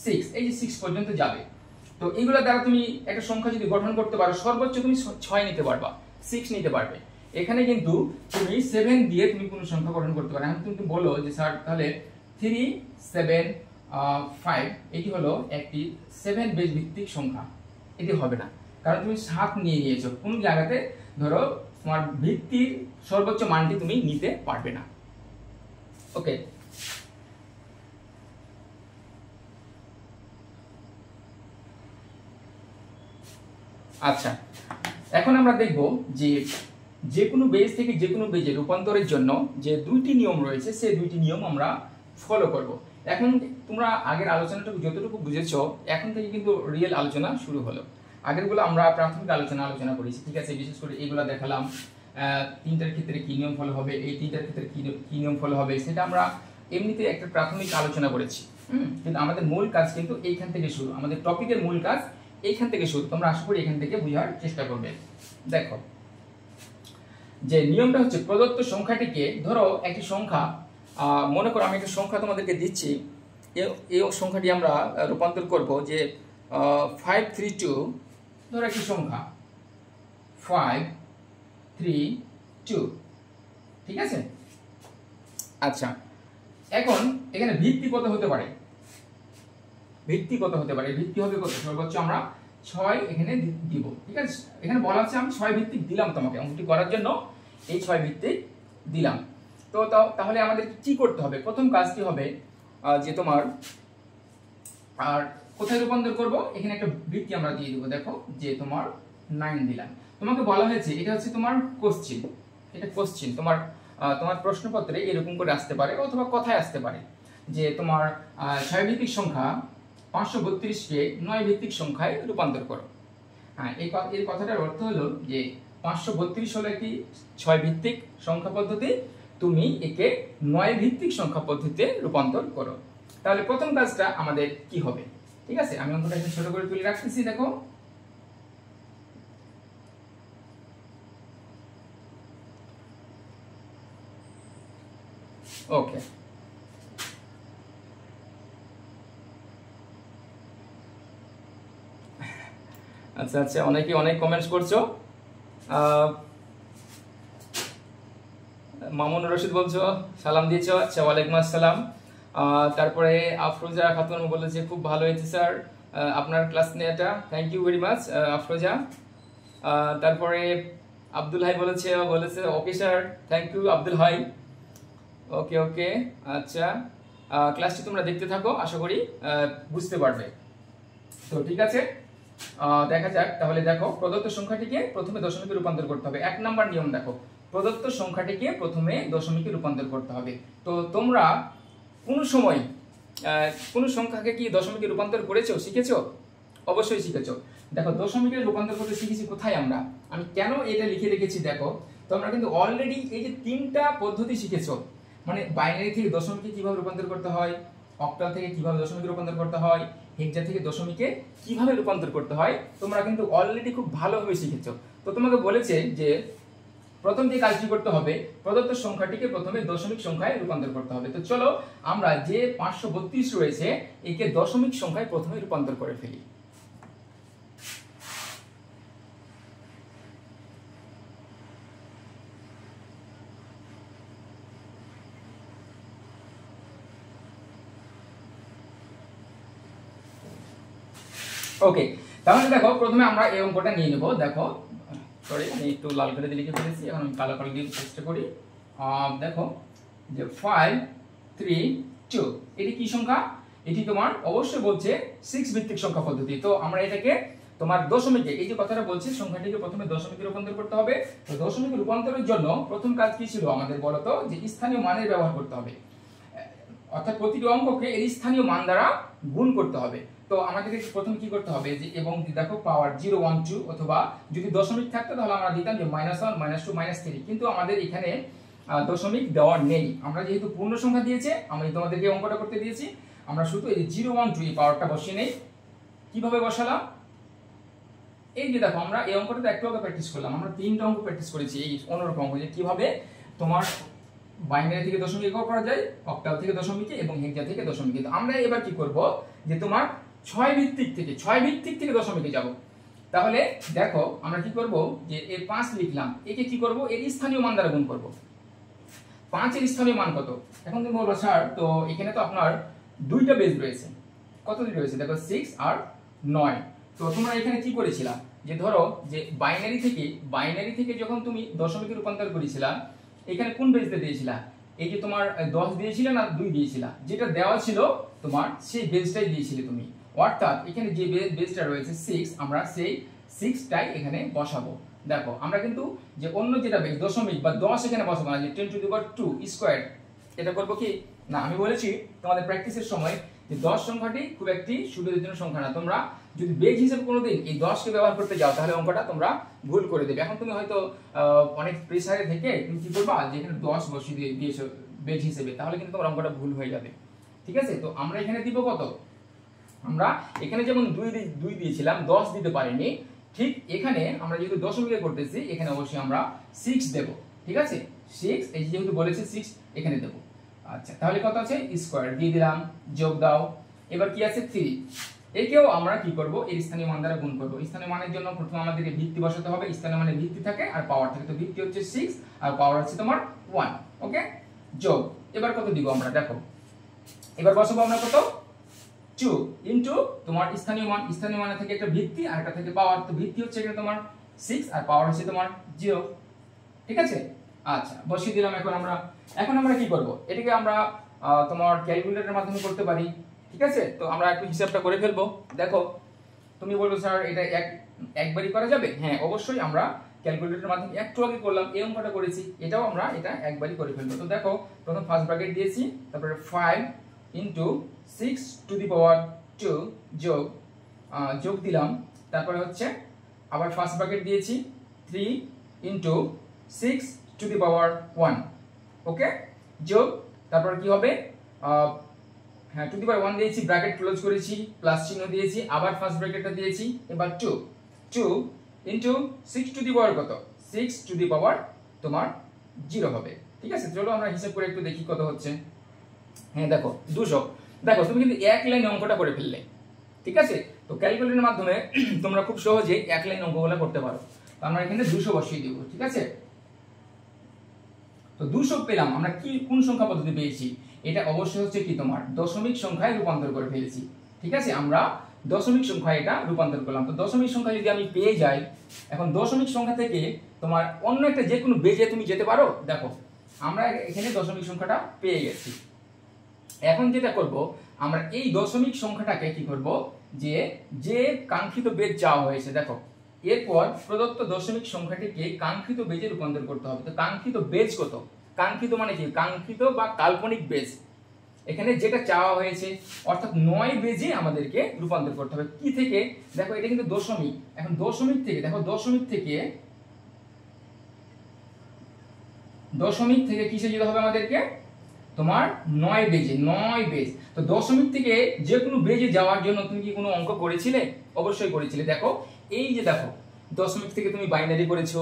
6, এই যে 6 পর্যন্ত যাবে। তো এইগুলো দ্বারা তুমি একটা সংখ্যা যদি গঠন করতে পারো, সর্বোচ্চ তুমি 6 নিতে পারবা, 6 নিতে পারবে। এখানে কিন্তু তুমি 7 দিয়ে তুমি কোনো সংখ্যা গঠন করতে পারো। এখন তুমি বলো যে স্যার তাহলে 3 7 5 এটি হলো একটি 7 বেজ ভিত্তিক সংখ্যা, এটি হবে না কারণ তুমি 7 নিয়ে নিয়েছো। কোন জায়গাতে ধরো তোমার ভিত্তির সর্বোচ্চ মানটি তুমি নিতে পারবে না। ওকে, আচ্ছা, এখন আমরা দেখব যে যে কোনো বেজ থেকে যে কোনো বেজে রূপান্তরের জন্য যে 2টি নিয়ম রয়েছে, সেই 2টি নিয়ম আমরা ফলো করব। এখন তোমরা আগের আলোচনাটুকু যতটুকু বুঝেছো, এখন থেকে কিন্তু রিয়েল আলোচনা শুরু হলো। আগেরগুলো আমরা প্রাথমিক আলোচনা করেছি, ঠিক আছে? বিশেষ করে এইগুলো দেখালাম, 3টার ক্ষেত্রে কি নিয়ম ফলো হবে, এই 3টার ক্ষেত্রে কি নিয়ম ফলো হবে, সেটা আমরা এমনিতে একটা প্রাথমিক আলোচনা করেছি। কিন্তু আমাদের মূল কাজ কিন্তু এইখান থেকে শুরু, আমাদের টপিকের মূল কাজ এইখান থেকে শুরু। তোমরা আশা করি এখান থেকে বোঝার চেষ্টা করবে। দেখো যে নিয়মটা হচ্ছে, প্রদত্ত সংখ্যাটিকে, ধরো একটি সংখ্যা, মনে করো আমি একটা সংখ্যা তোমাদেরকে দিচ্ছি, এই সংখ্যাটি আমরা রূপান্তর করব যে 532, ধরো একটি সংখ্যা 532, ঠিক আছে? আচ্ছা, এখন এখানে ভিত্তি কত হতে পারে? ভিত্তি কত হতে পারে? ভিত্তি হবে কত? সর্বোচ্চ আমরা 6 এখানে দিব, ঠিক আছে? এখানে বলা হচ্ছে আমি 6 ভিত্তিক দিলাম তোমাকে অঙ্কটি করার জন্য, এই 6 ভিত্তিক দিলাম। তো তাহলে আমাদের কি করতে হবে? প্রথম কাজটি হবে যে তোমার, আর কোথায় রূপান্তর করব? এখানে একটা ভিত্তি আমরা দিয়ে দেব। দেখো যে তোমার 9 দিলাম, তোমাকে বলা হয়েছে এটা হচ্ছে তোমার কোশ্চেন, এটা কোশ্চেন তোমার প্রশ্নপত্রে এরকম করে আসতে পারে অথবা কথায় আসতে পারে যে তোমার 6 ভিত্তিক সংখ্যা 532কে 9 ভিত্তিক সংখ্যায় রূপান্তর করো। হ্যাঁ, এই কথাটার অর্থ হলো যে 532 হলো একটি 6 ভিত্তিক সংখ্যা পদ্ধতি, তুমি একে 9 ভিত্তিক সংখ্যা পদ্ধতিতে রূপান্তর করো। তাহলে প্রথম কাজটা আমাদের কি হবে? ঠিক আছে, আমি অঙ্কটা এখানে ছোট করে তুলে রাখতেছি। দেখো ওকে, আচ্ছা আচ্ছা, অনেকে অনেক কমেন্টস করছো। মামুন রশিদ বলছো, সালাম দিয়েছো, আচ্ছা ওয়ালাইকুম আসসালাম। তারপরে আফরোজা খাতুন বলেছে খুব ভালো হয়েছে স্যার আপনার ক্লাস নেওয়াটা, thank you very much Afroza. তারপরে আব্দুল হাই বলেছে okay sir, thank you Abdul Hai. Okay okay, আচ্ছা, ক্লাসটি তোমরা দেখতে থাকো, আশা করি বুঝতে পারবে। তো ঠিক আছে, দেখা যাক তাহলে। দেখো, প্রদত্ত সংখ্যাটিকে প্রথমে দশমিকে রূপান্তর করতে হবে। 1 নাম্বার নিয়ম দেখো, প্রদত্ত সংখ্যাটিকে প্রথমে দশমিকে রূপান্তর করতে হবে। তো তোমরা কোন সময় কোন সংখ্যাকে কি দশমিকে রূপান্তর করেছো, শিখেছো? অবশ্যই শিখেছো। দেখো, দশমিকে রূপান্তর করতে শিখেছি কোথায় আমরা, আমি কেন এটা লিখে রেখেছি দেখো। তোমরা কিন্তু অলরেডি এই যে 3টা পদ্ধতি শিখেছো, মানে বাইনারি থেকে দশমিকে কিভাবে রূপান্তর করতে হয়, অক্টাল থেকে কিভাবে দশমিকে রূপান্তর করতে হয়, হেক্সা থেকে দশমিকে কিভাবে রূপান্তর করতে হয়, তোমরা কিন্তু অলরেডি খুব ভালোভাবে শিখেছো। তো তোমাকে বলেছে যে প্রথম যে কাজটি করতে হবে, প্রদত্ত সংখ্যাটিকে প্রথমে দশমিক সংখ্যায় রূপান্তর করতে হবে। তো চলো আমরা যে 532 রয়েছে একে দশমিক সংখ্যায় প্রথমে রূপান্তর করে ফেলি। ওকে, তাহলে দেখো প্রথমে আমরা এই অঙ্কটা নিয়ে নেব। দেখো সরি, আমি একটু লাল করে দিয়ে লিখে ফেলেছি, এখন আমি কালো করে দিয়ে চেষ্টা করি। দেখো যে 5 3 2 এটি কি সংখ্যা? এটি তোমার অবশ্যই বলছে 6 ভিত্তিক সংখ্যা পদ্ধতি। তো আমরা এটাকে তোমার দশমিকে, এই যে কথাটা বলছি, সংখ্যাটিকে প্রথমে দশমিকে রূপান্তর করতে হবে। তো দশমিকে রূপান্তরের জন্য প্রথম কাজ কি ছিল আমাদের বলতো, যে স্থানীয় মানের ব্যবহার করতে হবে, অর্থাৎ প্রতিটি অঙ্ককে এর স্থানীয় মান দ্বারা গুণ করতে হবে। তো আমাদেরকে প্রথম কি করতে হবে, যে এবং দেখো পাওয়ার 0 1 2, অথবা যদি দশমিক থাকতো তাহলে আমরা দিতাম যে -1 -2 -3, কিন্তু আমাদের এখানে দশমিক দেওয়া নেই। আমরা যেহেতু পূর্ণ সংখ্যা দিয়েছে, আমি তোমাদেরকে অঙ্কটা করতে দিয়েছি, আমরা শুধু এই 0 1 2 এই পাওয়ারটা বসিয়ে নেই। কিভাবে বসালাম, এই যে দেখো আমরা এই অঙ্কটা একটু আগে প্র্যাকটিস করলাম, আমরা 3টা অঙ্ক প্র্যাকটিস করেছি এই অনুরূপ অঙ্ক, যে কিভাবে তোমার বাইনারি থেকে দশমিকে করা যায়, অক্টাল থেকে দশমিকে এবং হেক্সা থেকে দশমিকে। তো আমরা এবার কি করব, যে তোমার 6 ভিত্তিক থেকে দশমিকে যাব। তাহলে দেখো আমরা কি করব, যে এর 5 লিখলাম, একে কি করব, এর স্থানীয় মান দ্বারা গুণ করব। 5 এর স্থানীয় মান কত? এখন তুমি বলবো স্যার, তো এখানে তো আপনার দুইটা বেজ রয়েছে, কত দিন রয়েছে দেখো 6 আর 9। তো তোমরা এখানে কি করেছিলা, যে ধরো যে বাইনারি থেকে যখন তুমি দশমিকে রূপান্তর করেছিলা, এখানে কোন বেজটা দিয়েছিলা, এই যে তোমার 10 দিয়েছিলে না 2 দিয়েছিলা, যেটা দেওয়া ছিল তোমার সেই বেজটাই দিয়েছিলে তুমি। অর্থাৎ এখানে যে বেজটা রয়েছে 6, আমরা সেই 6টাই এখানে বসাবো। দেখো আমরা কিন্তু যে অন্য যেটা বেজ দশমিক বা 10 এখানে বসাবো না, যে 10⁻² স্কয়ার, এটা করবো কি না, আমি বলেছি তোমাদের প্র্যাকটিসের সময় যে 10 সংখ্যাটি খুব একটি সুবিধাজনক সংখ্যা না। তোমরা যদি বেজ হিসেবে কোনোদিন এই 10কে ব্যবহার করতে যাও, তাহলে অঙ্কটা তোমরা ভুল করে দেবে। এখন তুমি হয়তো অনেক প্রেসারে থেকে তুমি কি করবা, যে এখানে 10 বসিয়ে দিয়েছো বেজ হিসেবে, তাহলে কিন্তু তোমার অঙ্কটা ভুল হয়ে যাবে। ঠিক আছে, তো আমরা এখানে দিব কত, আমরা এখানে যেমন 2 দিয়েছিলাম, 10 দিতে পারিনি, ঠিক এখানে আমরা যেহেতু দশমিকে করতেছি, এখানে অবশ্যই আমরা 6 দেব। ঠিক আছে, 6 এই যেহেতু বলেছে 6 এখানে দেব। আচ্ছা, তাহলে কত আছে, স্কয়ার দিয়ে দিলাম, যোগ দাও। এবার কি আছে 3, একেও আমরা কি করব, এর স্থানীয় মান দ্বারা গুণ করব। স্থানীয় মানের জন্য প্রথমে আমাদেরকে ভিত্তি বসাতে হবে, স্থানীয় মানের ভিত্তি থাকে আর পাওয়ার থাকে, তো ভিত্তি হচ্ছে 6 আর পাওয়ার হচ্ছে তোমার 1। ওকে, যোগ। এবার কত দিব আমরা, দেখো এবার বসাবো আমরা কত, 2 ইনটু তোমার স্থানীয় মানে থেকে একটা ভিত্তি আর একটা থেকে পাওয়ার, তো ভিত্তি হচ্ছে এখানে তোমার 6 আর পাওয়ার হচ্ছে তোমার 0। ঠিক আছে, আচ্ছা বসিয়ে দিলাম। এখন আমরা কি করব, এটাকে আমরা তোমার ক্যালকুলেটরের মাধ্যমে করতে পারি। ঠিক আছে, তো আমরা একটু হিসাবটা করে ফেলবো। দেখো তুমি বলছো স্যার এটা একবারই করা যাবে, হ্যাঁ অবশ্যই, আমরা ক্যালকুলেটরের মাধ্যমে একটু আগে করলাম, এই অঙ্কটা করেছি, এটাও আমরা এটা একবারই করে ফেলবো। তো দেখো প্রথম ফার্স্ট ব্র্যাকেট দিয়েছি, তারপরে 5 ইনটু 6⁻² যোগ দিলাম, তারপরে হচ্ছে আবার ফার্স্ট ব্র্যাকেট দিয়েছি 3 ইনটু 6⁻1। ওকে, যোগ, তারপর কি হবে, হ্যাঁ 2⁻1 দিয়েছি, ব্র্যাকেট ক্লোজ করেছি, প্লাস চিহ্ন দিয়েছি, আবার ফার্স্ট ব্র্যাকেটটা দিয়েছি, এবার 2 ইনটু 6 কত, 6 তোমার 0 হবে। ঠিক আছে, চলো আমরা হিসাব করে একটু দেখি কত হচ্ছে। হ্যাঁ দেখো 200। দেখো তুমি কিন্তু এক লাইন অঙ্কটা করে ফেললে। ঠিক আছে, তো ক্যালকুলেটরের মাধ্যমে তোমরা খুব সহজে এক লাইন অঙ্কগুলো করতে পারো। তো আমরা এখানে 200 বসিয়ে দেব। ঠিক আছে, তো 200 পেলাম, আমরা কি কোন সংখ্যা পদ্ধতি পেয়েছি, এটা অবশ্যই হচ্ছে কি তোমার দশমিক সংখ্যায় রূপান্তর করে ফেলেছি। ঠিক আছে, আমরা দশমিক সংখ্যায় এটা রূপান্তর করলাম। তো দশমিক সংখ্যা যদি আমি পেয়ে যাই, এখন দশমিক সংখ্যা থেকে তোমার অন্য একটা যে কোনো বেজে তুমি যেতে পারো। দেখো আমরা এখানে দশমিক সংখ্যাটা পেয়ে গেছি, এখন যেটা করব, আমরা এই দশমিক সংখ্যাটাকে কি করব, যে কাঙ্ক্ষিত বেজ চাওয়া হয়েছে, দেখো এরপর প্রদত্ত দশমিক সংখ্যাটিকে কাঙ্ক্ষিত বেজে রূপান্তর করতে হবে। তো কাঙ্ক্ষিত বেজ কত, কাঙ্ক্ষিত মানে কি, কাঙ্ক্ষিত বা কাল্পনিক বেজ, এখানে যেটা চাওয়া হয়েছে, অর্থাৎ 9 বেজে আমাদেরকে রূপান্তর করতে হবে। কি থেকে, দেখো এটা কিন্তু দশমিক, এখন দশমিক থেকে দেখো দশমিক থেকে কিসে যেতে হবে আমাদেরকে, তোমার 9 বেজ। তো দশমিক থেকে যে কোনো বেজে যাওয়ার জন্য তুমি কি কোনো অঙ্ক করেছিলে, অবশ্যই করেছিলে। দেখো এই যে দেখো দশমিক থেকে তুমি বাইনারি করেছো,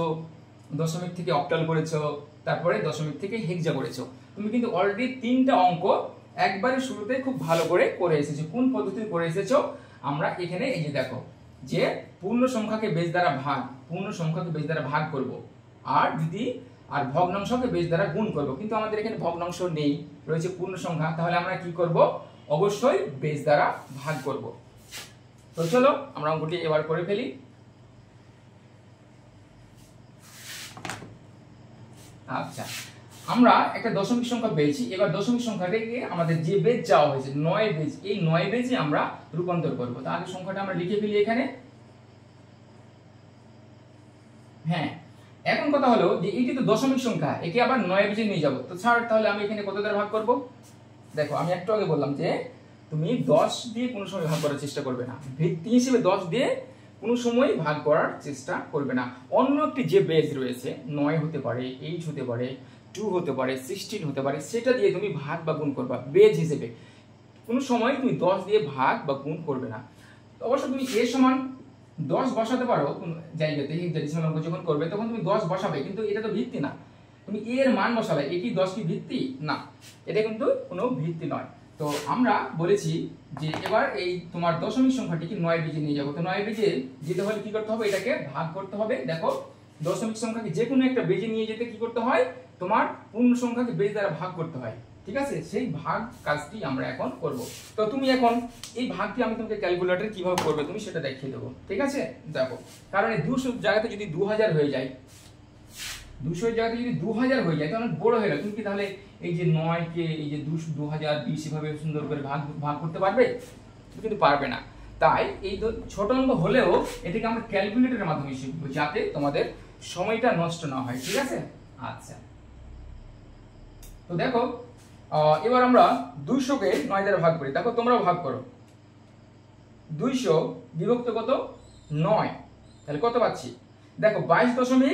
দশমিক থেকে অক্টাল করেছো, তারপরে দশমিক থেকে হেক্সা করেছো, তুমি কিন্তু অলরেডি 3টা অঙ্ক একবারে শুরুতে খুব ভালো করে এসেছো। কোন পদ্ধতি করে এসেছো, আমরা এখানে এই যে দেখো, যে পূর্ণ সংখ্যাকে বেজ দ্বারা ভাগ করব, আর ভগ্নাংশকে বেজ দ্বারা গুণ করব, কিন্তু আমাদের এখানে ভগ্নাংশ নেই, রয়েছে পূর্ণ সংখ্যা, তাহলে আমরা কি করব, অবশ্যই বেজ দ্বারা ভাগ করব। তো চলো আমরা অঙ্কটি এবার করে ফেলি। আচ্ছা, আমরা একটা দশমিক সংখ্যা পেয়েছি। এবার দশমিক সংখ্যাটাকে আমাদের যে বেজ চাওয়া হয়েছে 9 বেজ, এই 9 বেজে আমরা রূপান্তর করব। তো আগে সংখ্যাটা আমরা লিখে ফেলি এখানে। হ্যাঁ, এখন কথা হলো যে এটি তো দশমিক সংখ্যা, একে আবার 9 বেজে নিয়ে যাব। তো ছাড়, তাহলে আমি এখানে কত দ্বারা ভাগ করব? দেখো, আমি একটু আগে বললাম যে তুমি 10 দিয়ে কোনো সময় ভাগ করার চেষ্টা করবে না, ভিত্তি হিসেবে 10 দিয়ে কোনো সময় ভাগ করার চেষ্টা করবে না। অন্য একটি যে বেজ রয়েছে, 9 হতে পারে, 8 হতে পারে, 2 হতে পারে, 16 হতে পারে, সেটা দিয়ে তুমি ভাগ বা গুণ করবা বেজ হিসেবে। কোনো সময় তুমি 10 দিয়ে ভাগ বা গুণ করবে না। অবশ্য তুমি এর সমান 10 বসাতে পারো কোন জায়গাতে, ডেসিমাল অঙ্ক যখন করবে তখন তুমি 10 বসাবে, কিন্তু এটা তো ভিত্তি না। তুমি এর মান বসাবে, এ কি 10 কি ভিত্তি? না, এটা কিন্তু কোনো ভিত্তি নয়। তো আমরা বলেছি যে এবার এই তোমার দশমিক সংখ্যাটিকে 9 বেজে নিয়ে যাবো। তো 9 বেজে যেতে হলে কি করতে হবে? এটাকে ভাগ করতে হবে। দেখো, দশমিক সংখ্যাকে যে কোনো একটা বেজে নিয়ে যেতে কি করতে হয়? তোমার পূর্ণ সংখ্যাকে বেজ দ্বারা ভাগ করতে হয়। ঠিক আছে, সেই ভাগ কাজটি আমরা এখন করব। তো তুমি এখন এই ভাগটি আমি তোমাকে ক্যালকুলেটরে কিভাবে করবে তুমি সেটা দেখিয়ে দেবো। ঠিক আছে, দেখো, কারণ এই 200 জায়গাতে যদি 2000 হয়ে যায়, 200 এর জায়গাতে যদি 2000 হয়ে যায় তাহলে বড় হয়ে গেল। তুমি কি তাহলে এই যে 9 কে এই যে 2020 এভাবে সুন্দর করে ভাগ করতে পারবে? কিন্তু পারবে না। তাই এই ছোট অঙ্ক হলেও এটাকে আমরা ক্যালকুলেটরের মাধ্যমে শিখবো, যাতে তোমাদের সময়টা নষ্ট না হয়। ঠিক আছে, আচ্ছা। তো দেখো, এবার আমরা 200 কে 9 দ্বারা ভাগ করি। দেখো, তোমরাও ভাগ করো। 200 বিভক্ত কত? 9। তাহলে কত পাচ্ছি? দেখো, 22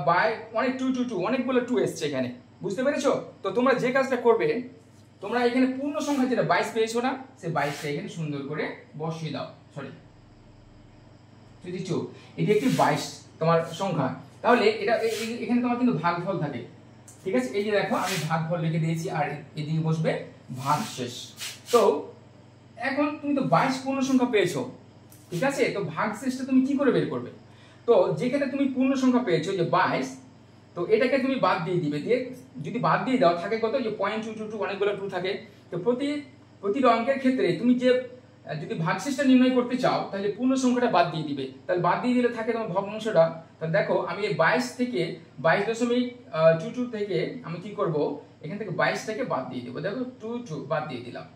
বাই অনেক 2 অনেকগুলো 2 এসছে এখানে, বুঝতে পেরেছো? তো তোমরা যে কাজটা করবে, তোমরা এখানে পূর্ণ সংখ্যা যেটা 22 পেয়েছো না, সেই 22টা এখানে সুন্দর করে বসিয়ে দাও। সরি, 22, এটি একটি 22 তোমার সংখ্যা। তাহলে এটা এখানে তোমার কিন্তু ভাগফল থাকে। ঠিক আছে, এই যে দেখো আমি ভাগফল লিখে দিয়েছি, আর এদিকে বসবে ভাগশেষ। তো এখন তুমি তো 22 পূর্ণ সংখ্যা পেয়েছো। ঠিক আছে, তো ভাগশেষটা তুমি কি করে বের করবে? তো যেখানে তুমি পূর্ণ সংখ্যা পেয়েছো যে 22, তো এটাকে তুমি বাদ দিয়ে দিবে। দিয়ে যদি বাদ দিয়ে দাও, থাকে কত? যে 0.222, অনেকগুলো 2 থাকে। তো প্রতি অঙ্কের ক্ষেত্রে তুমি যে যদি ভাগশেষটা নির্ণয় করতে চাও, তাহলে পূর্ণ সংখ্যাটা বাদ দিয়ে দিবে। তাহলে বাদ দিয়ে দিলে থাকে তোমার ভগ্নাংশটা। তাহলে দেখো, আমি এই 22 থেকে 22.22 থেকে আমি কি করব? এখান থেকে 22টাকে বাদ দিয়ে দেবো। দেখো, 2 বাদ দিয়ে দিলাম,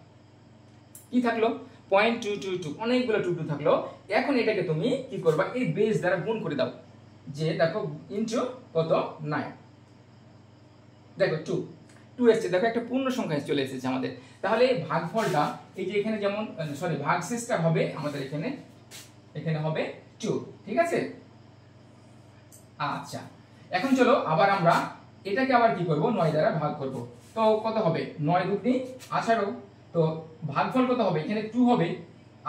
কি থাকলো? 0.222, অনেকগুলো 2 থাকলো। এখন এটাকে তুমি কি করবা? এই বেস দ্বারা গুণ করে দাও। যে দেখো, ইনটু কত? 9। দেখো 2 এসছে। দেখো, একটা পূর্ণ সংখ্যা চলে এসেছে আমাদের। তাহলে এই ভাগফলটা, এই যে এখানে যেমন সরি ভাগশেষটা হবে আমাদের এখানে হবে 2। ঠিক আছে, আচ্ছা। এখন চলো আবার আমরা এটাকে আবার কি করব? 9 দ্বারা ভাগ করব। তো কত হবে? 9 দুগুণে 18। তো ভাগফল কত হবে? এখানে 2 হবে।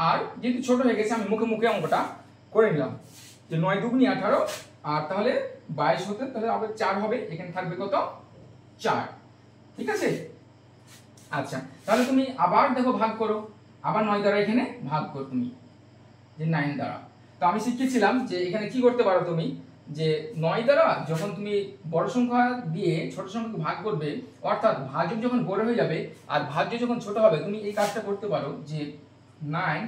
আর যেহেতু ছোট হয়ে গেছে, আমি মুখে মুখে অঙ্কটা করে নিলাম যে 9 দুগুণে 18, আর তাহলে 22 হতে তাহলে আবার 4 হবে। এখানে থাকবে কত? 4। ঠিক আছে, আচ্ছা। তাহলে তুমি আবার দেখো ভাগ করো, আবার 9 দ্বারা এখানে ভাগ করো তুমি, যে 9 দ্বারা। তো আমি শিখিয়েছিলাম যে এখানে কি করতে পারো তুমি, যে 9 দ্বারা যখন তুমি বড় সংখ্যা দিয়ে ছোট সংখ্যাকে ভাগ করবে, অর্থাৎ ভাজক যখন বড় হয়ে যাবে আর ভাজ্য যখন ছোট হবে, তুমি এই কাজটা করতে পারো যে 9,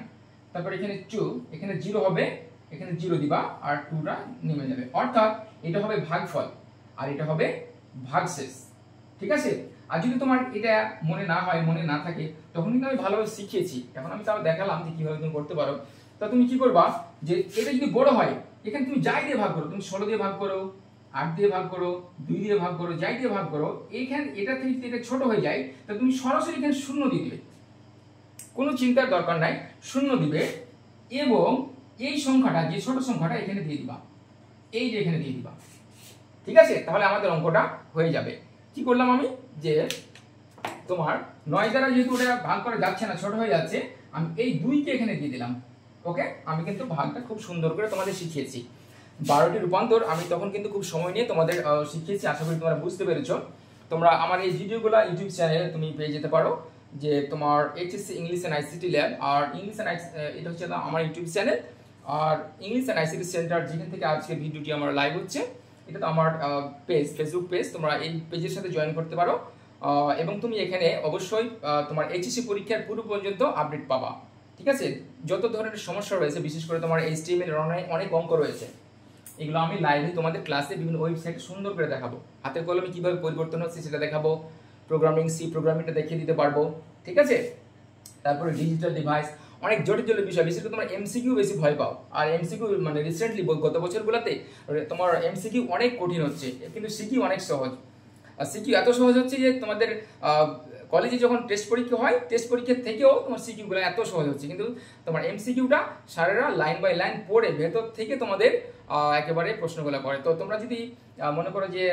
তারপর এখানে 2, এখানে 0 হবে, এখানে 0 দিবা, আর 2টা নেমে যাবে। অর্থাৎ এটা হবে ভাগফল আর এটা হবে ভাগশেষ। ঠিক আছে, আর যদি তোমার এটা মনে না হয়, মনে না থাকে, তখন কিন্তু আমি ভালোভাবে শিখিয়েছি। এখন আমি তাও দেখালাম যে কিভাবে তুমি করতে পারো। তা তুমি কি করবা, যে এটা যদি বড় হয়, এখানে তুমি যাই দিয়ে ভাগ করো, তুমি 16 দিয়ে ভাগ করো, 8 দিয়ে ভাগ করো, 2 দিয়ে ভাগ করো, যাই দিয়ে ভাগ করো, এইখানে এটা থেকে এটা ছোট হয়ে যায়, তা তুমি সরাসরি এখানে 0 দিয়ে দিবে। কোনো চিন্তার দরকার নাই, 0 দিবে এবং এই সংখ্যাটা, যে ছোট সংখ্যাটা এখানে দিয়ে দিবা, এই যে এখানে দিয়ে দিবা। ঠিক আছে, তাহলে আমাদের অঙ্কটা হয়ে যাবে। কি করলাম আমি, যে তোমার 9 দ্বারা যেহেতু ওটা ভাগ করা যাচ্ছে না, ছোট হয়ে যাচ্ছে, আমি এই 2কে এখানে দিয়ে দিলাম। ওকে, আমি কিন্তু ভাগটা খুব সুন্দর করে তোমাদের শিখিয়েছি। 12টি রূপান্তর আমি তখন কিন্তু খুব সময় নিয়ে তোমাদের শিখিয়েছি। আশা করি তোমরা বুঝতে পেরেছো। তোমরা আমার এই ভিডিওগুলো ইউটিউব চ্যানেলে তুমি পেয়ে যেতে পারো, যে তোমার HSC English and ICT lab, আর ইংলিশ অ্যান্ড এটা হচ্ছে আমার ইউটিউব চ্যানেল, আর ইংলিশ অ্যান্ড আইসিটি সেন্টার, যেখান থেকে আজকে ভিডিওটি আমার লাইভ হচ্ছে, এটা তো আমার পেজ, ফেসবুক পেজ। তোমরা এই পেজের সাথে জয়েন করতে পারো, এবং তুমি এখানে অবশ্যই তোমার এইচএসসি পরীক্ষার পুরো পর্যন্ত আপডেট পাবা। ঠিক আছে, যত ধরনের সমস্যা রয়েছে, বিশেষ করে তোমার HTML এর অনেক অঙ্ক রয়েছে, এগুলো আমি লাইভে তোমাদের ক্লাসে বিভিন্ন ওয়েবসাইটে সুন্দর করে দেখাবো। হাতের কলমে কীভাবে পরিবর্তন হচ্ছে সেটা দেখাবো, প্রোগ্রামিং সি প্রোগ্রামিংটা দেখিয়ে দিতে পারবো। ঠিক আছে, তারপরে ডিজিটাল ডিভাইস, অনেক জটিল জটিল বিষয়, বিশেষ করে তোমার MCQ বেশি ভয় পাও। আর MCQ মানে রিসেন্টলি গত বছরগুলোতে তোমার MCQ অনেক কঠিন হচ্ছে, কিন্তু সিকিউ অনেক সহজ। আর সিকিউ এত সহজ হচ্ছে যে তোমাদের কলেজে যখন টেস্ট পরীক্ষা হয়, টেস্ট পরীক্ষার থেকেও তোমার সিকিউগুলো এত সহজ হচ্ছে। কিন্তু তোমার MCQটা সারেরা লাইন বাই লাইন পড়ে ভেতর থেকে তোমাদের একেবারে প্রশ্নগুলো করে। তো তোমরা যদি মনে করো যে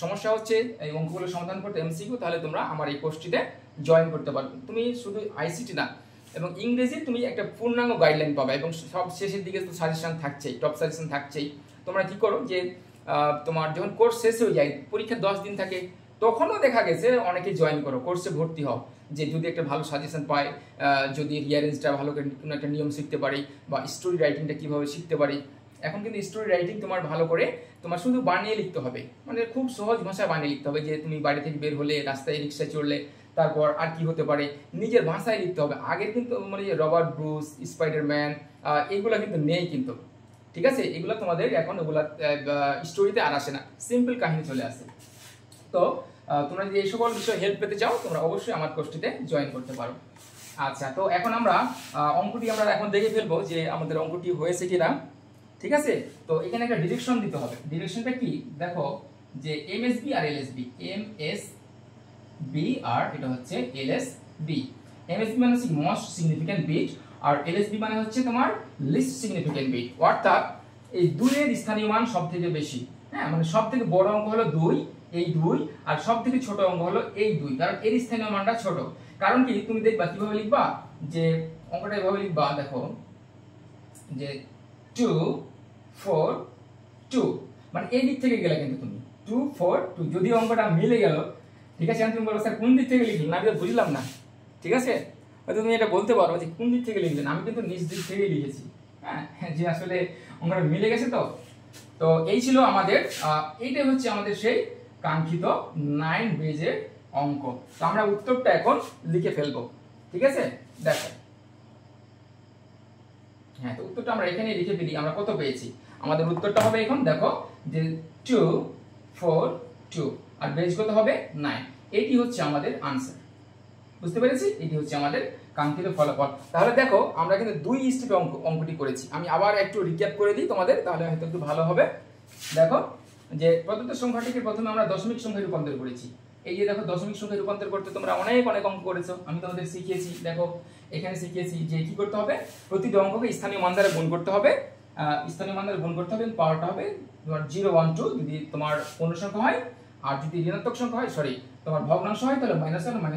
সমস্যা হচ্ছে এই অঙ্কগুলো সমাধান করতে MCQ, তাহলে তোমরা আমার এই কোর্সটিতে জয়েন করতে পারবে। তুমি শুধু ICT না, এবং ইংরেজি তুমি একটা পূর্ণাঙ্গ গাইডলাইন পাবে, এবং সব শেষের দিকে তো সাজেশন থাকছেই, টপ সাজেশন থাকছেই। তোমরা কি করো যে তোমার যখন কোর্স শেষ হয়ে যায়, পরীক্ষা 10 দিন থাকে, তখনও দেখা গেছে অনেকে জয়েন করো, কোর্সে ভর্তি হও, যে যদি একটা ভালো সাজেশন পাই, যদি রিয়ারেঞ্জটা ভালো কোনো একটা নিয়ম শিখতে পারি, বা স্টোরি রাইটিংটা কীভাবে শিখতে পারি। এখন কিন্তু স্টোরি রাইটিং তোমার ভালো করে তোমার শুধু বানিয়ে লিখতে হবে, মানে খুব সহজ ভাষায় বানিয়ে লিখতে হবে, যে তুমি বাড়ি থেকে বের হলে, রাস্তায় রিক্সায় চড়লে, তারপর আর কি হতে পারে, নিজের ভাষায় লিখতে হবে। আগের কিন্তু মানে রবার্ট ব্রুস, স্পাইডারম্যান, এগুলো কিন্তু নেই কিন্তু। ঠিক আছে, এগুলো তোমাদের এখন ওগুলা স্টোরিতে আর আসে না, সিম্পল কাহিনী চলে আসে। তো তোমরা যদি এই সকল বিষয়ে হেল্প পেতে চাও, তোমরা অবশ্যই আমার কোর্সটিতে জয়েন করতে পারো। আচ্ছা, তো এখন আমরা অঙ্কটি আমরা এখন দেখে ফেলবো যে আমাদের অঙ্কটি হয়েছে কিনা। ঠিক আছে, তো এখানে একটা ডিরেকশন দিতে হবে। ডিরেকশনটা কি দেখো, যে MSB আর LSB, MSB আর এটা হচ্ছে LSB। MSB মানে হচ্ছে মোস্ট সিগনিফিক্যান্ট বিট, আর LSB মানে হচ্ছে তোমার লিস্ট সিগনিফিক্যান্ট বিট, অর্থাৎ এই দুইয়ের স্থানীয় মান সবথেকে বেশি। হ্যাঁ, মানে সবথেকে বড় অঙ্ক হলো 2, এই 2, আর সবথেকে ছোট অঙ্ক হলো এই 2, কারণ এর স্থানীয় মানটা ছোট। কারণ কি, তুমি দেখবা কিভাবে লিখবা, যে অঙ্কটা এভাবে লিখবা, দেখো যে 2 4 2, মানে এই দিক থেকে গেলে কিন্তু তুমি 2 4 2, যদি অঙ্কটা মিলে গেল, ঠিক আছে, তুমি বলো স্যার কোন দিক থেকে লিখলেন, আমি তো বুঝলাম না। ঠিক আছে, হয়তো তুমি এটা বলতে পারো যে কোন দিক থেকে লিখলেন, আমি কিন্তু নিজ দিক থেকেই লিখেছি। হ্যাঁ, যে আসলে অঙ্কটা মিলে গেছে। তো তো এই ছিল আমাদের, এইটাই হচ্ছে আমাদের সেই কাঙ্ক্ষিত 9 পেজের অঙ্ক। তো আমরা উত্তরটা এখন লিখে ফেলবো। ঠিক আছে, দেখো, হ্যাঁ, তো উত্তরটা আমরা এখানে লিখে ফেলি। আমরা কত পেয়েছি, আমাদের উত্তরটা হবে এখন দেখো যে 2 4 2, আর বেজ কত হবে 9। এটি হচ্ছে আমাদের আনসার। বুঝতে পেরেছি, এটি হচ্ছে আমাদের কাঙ্ক্ষিত ফলাফল। তাহলে দেখো, আমরা কিন্তু 2 স্টেপে অঙ্কটি করেছি। আমি আবার একটু রিক্যাপ করে দিই তোমাদের, তাহলে হয়তো একটু ভালো হবে। দেখো, যে প্রদত্ত সংখ্যাটিকে প্রথমে আমরা দশমিক সংখ্যায় রূপান্তর করেছি। এই যে দেখো, দশমিক সংখ্যায় রূপান্তর করতে তোমরা অনেক অঙ্ক করেছো, আমি তোমাদের শিখিয়েছি। দেখো, এখানে শিখিয়েছি যে কি করতে হবে, প্রতিটি অঙ্ককে স্থানীয় মান দ্বারা গুণ করতে হবে। স্থানীয় মান দ্বারা গুণ করতে হবে, পাওয়ারটা হবে তোমার 0 1 2 যদি তোমার পূর্ণ সংখ্যা হয়, আর যদি ঋণাত্মক সংখ্যা হয়, তোমার ভগ্নাংশ হয়, তাহলে -1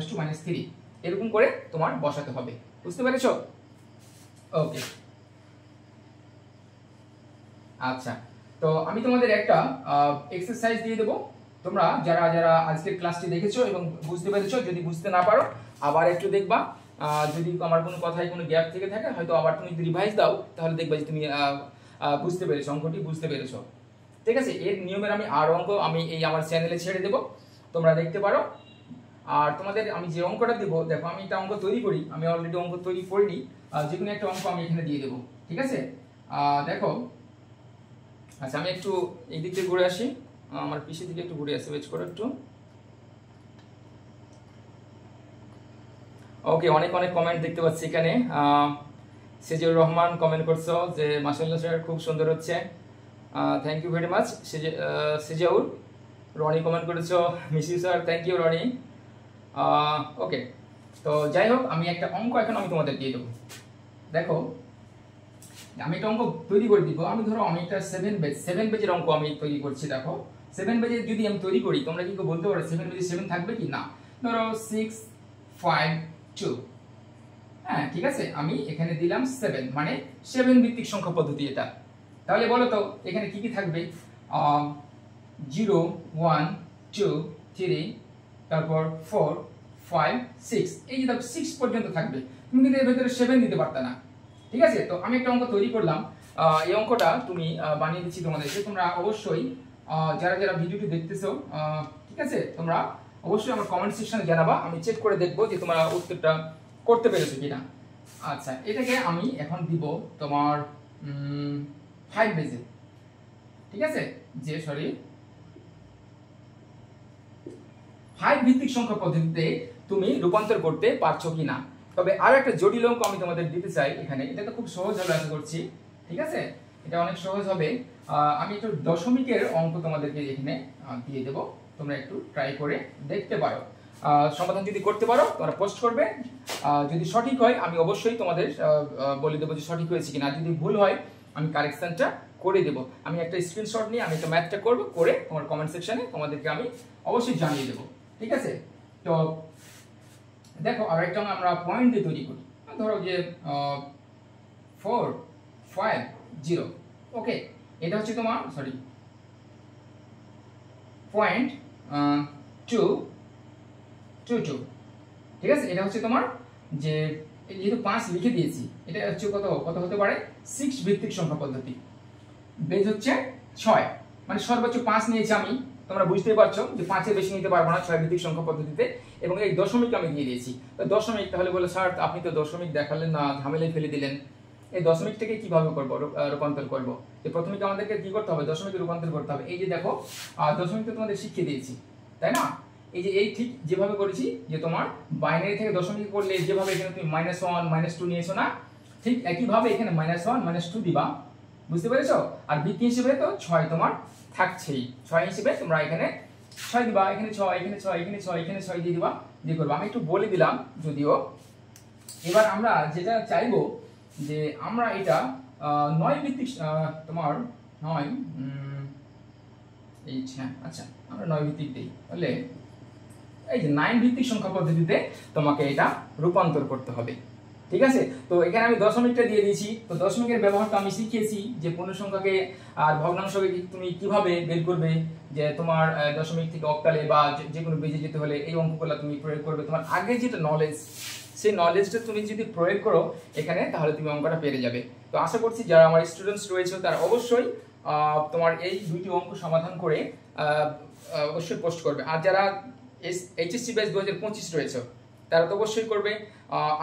-2 -3 এরকম করে তোমার বসাতে হবে। বুঝতে পেরেছো? ওকে, আচ্ছা, তো আমি তোমাদের একটা এক্সারসাইজ দিয়ে দেবো। তোমরা যারা যারা আজকের ক্লাসটি দেখেছো এবং বুঝতে পেরেছো, যদি বুঝতে না পারো আবার একটু দেখবা। যদি আমার কোনো কথায় কোনো গ্যাপ থেকে থাকে, হয়তো আবার তুমি রিভাইজ দাও, তাহলে দেখবা যে তুমি বুঝতে পেরেছো, অঙ্কটি বুঝতে পেরেছো। ঠিক আছে, এর নিয়মের আমি আর অঙ্ক আমি এই আমার চ্যানেলে ছেড়ে দেবো, তোমরা দেখতে পারো। আর তোমাদের আমি যে অঙ্কটা দেবো, দেখো আমি একটা অঙ্ক তৈরি করি, আমি অলরেডি অঙ্ক তৈরি করিনি, যে কোনো একটা অঙ্ক আমি এখানে দিয়ে দেবো। ঠিক আছে, দেখো, আচ্ছা, আমি একটু এই দিক থেকে ঘুরে আসি, আমার পিছের দিকে একটু ঘুরে আসি, ওয়েট করো একটু। ওকে, অনেক অনেক কমেন্ট দেখতে পাচ্ছি এখানে। সেজিউর রহমান কমেন্ট করছো যে মাশাআল্লাহ স্যার খুব সুন্দর হচ্ছে, থ্যাংক ইউ ভেরি মাচ সেজিউর। রনি কমেন্ট করেছো, miss you sir, thank you Rony. Okay, তো যাই হোক, আমি একটা অঙ্ক এখন আমি তোমাদের দিয়ে দেবো। দেখো, আমি একটা অঙ্ক তৈরি করে দিব। আমি ধরো আমি একটা 7 পেজের অঙ্ক আমি তৈরি করছি। দেখো, 7 পেজের যদি আমি তৈরি করি, তোমরা কি বলতে পারো 7 পেজে 7 থাকবে কি না? ধরো 6 5 2, হ্যাঁ, ঠিক আছে, আমি এখানে দিলাম 7, মানে 7 ভিত্তিক সংখ্যা পদ্ধতি এটা। তাহলে বলো তো এখানে কি কি থাকবে? 0 1 2 3, তারপর 4 5 6, এই যে দেখো 6 পর্যন্ত থাকবে। তুমি কিন্তু এর ভেতরে 7 দিতে পারতে না। ঠিক আছে, তো আমি একটা অঙ্ক তৈরি করলাম। এই অঙ্কটা তুমি বানিয়ে দিচ্ছি তোমাদেরকে। তোমরা অবশ্যই যারা যারা ভিডিওটি দেখতেছো, ঠিক আছে, তোমরা অবশ্যই আমার কমেন্ট সেকশনে জানাবা, আমি চেক করে দেখবো যে তোমরা উত্তরটা করতে পেরেছো কিনা। আচ্ছা, এটাকে আমি এখন দিব তোমার 5 বেজে, ঠিক আছে, যে সরি 5 ভিত্তিক সংখ্যা পদ্ধতিতে তুমি রূপান্তর করতে পারছো কিনা। তবে আরো একটা জটিল অঙ্ক আমি তোমাদের দিতে চাই এখানে। এটা তো খুব সহজ হবে আশা করছি, ঠিক আছে, এটা অনেক সহজ হবে। আমি একটু দশমিকের অঙ্ক তোমাদেরকে এখানে দিয়ে দেব, তোমরা একটু ট্রাই করে দেখতে পারো। সমাধান যদি করতে পারো তোমরা পোস্ট করবে, যদি সঠিক হয় আমি অবশ্যই তোমাদের বলে দেবো যে সঠিক হয়েছে কিনা। যদি ভুল হয় আমি কারেকশনটা করে দেব। আমি একটা স্ক্রিনশট নিয়ে আমি একটা ম্যাথটা করব, করে তোমার কমেন্ট সেকশনে তোমাদেরকে আমি অবশ্যই জানিয়ে দেবো, ঠিক আছে। তো দেখো আরেকটা আমরা পয়েন্ট দিয়ে তৈরি করি, ধরো যে 4 5 0, ওকে, এটা হচ্ছে তোমার সরি 0.222, ঠিক আছে। এটা হচ্ছে তোমার যে যেহেতু 5 লিখে দিয়েছি, এটা হচ্ছে কত হতে পারে 6 ভিত্তিক সংখ্যা পদ্ধতি। বেজ হচ্ছে 6, মানে সর্বোচ্চ 5 নিয়েছি আমি, তোমরা বুঝতেই পারছো যে 5-এর বেশি নিতে পারবো না 6 ভিত্তিক সংখ্যা পদ্ধতিতে। এবং এই দশমিক আমি দিয়ে দিয়েছি, তো দশমিক তাহলে বলে স্যার আপনি তো দশমিক দেখালেন না, ঝামেলায় ফেলে দিলেন। এই দশমিক থেকে কিভাবে করব, রূপান্তর করব, যে প্রথমে আমাদেরকে কি করতে হবে, দশমিকে রূপান্তর করতে হবে। এই যে দেখো দশমিক তো তোমাদের শিখিয়ে দিয়েছি, তাই না। এই যে এই ঠিক যেভাবে করেছি, যে তোমার বাইনারি থেকে দশমিক করলে যেভাবে এখানে তুমি -1 -2 নিয়েছো না, ঠিক একইভাবে এখানে -1 -2 দিবা, বুঝতে পেরেছো। আর ভিত্তি হিসেবে তো 6 তোমার থাকছেই, 6 হিসেবে তোমরা এখানে 6 দিবা, এখানে 6 এখানে 6 এখানে 6 এখানে 6 দিয়ে দিবা, দিয়ে করবা। আমি একটু বলে দিলাম যদিও। এবার আমরা যেটা চাইবো যে আমরা এটা 9 ভিত্তিক তোমার 9 8, হ্যাঁ আচ্ছা আমরা 9 ভিত্তিক দিই, তাহলে এই যে 9 ভিত্তিক সংখ্যা পদ্ধতিতে তোমাকে এটা রূপান্তর করতে হবে, ঠিক আছে। তো এখানে আমি দশমিকটা দিয়ে দিয়েছি। তো দশমিকের ব্যবহারটা আমি শিখিয়েছি যে পূর্ণ সংখ্যাকে আর ভগ্নাংশকে তুমি কিভাবে বের করবে, যে তোমার দশমিক থেকে অক্টালে বা যে কোনো বেজে যেতে হলে এই অঙ্কগুলো তুমি প্রয়োগ করবে। তোমার আগে যেটা নলেজ, সেই নলেজটা তুমি যদি প্রয়োগ করো এখানে, তাহলে তুমি অঙ্কটা পেরে যাবে। তো আশা করছি যারা আমার স্টুডেন্টস রয়েছে তারা অবশ্যই তোমার এই দুইটি অঙ্ক সমাধান করে অবশ্যই পোস্ট করবে। আর যারা এইচএসসি ব্যাচ 2025 রয়েছে তারা তো অবশ্যই করবে।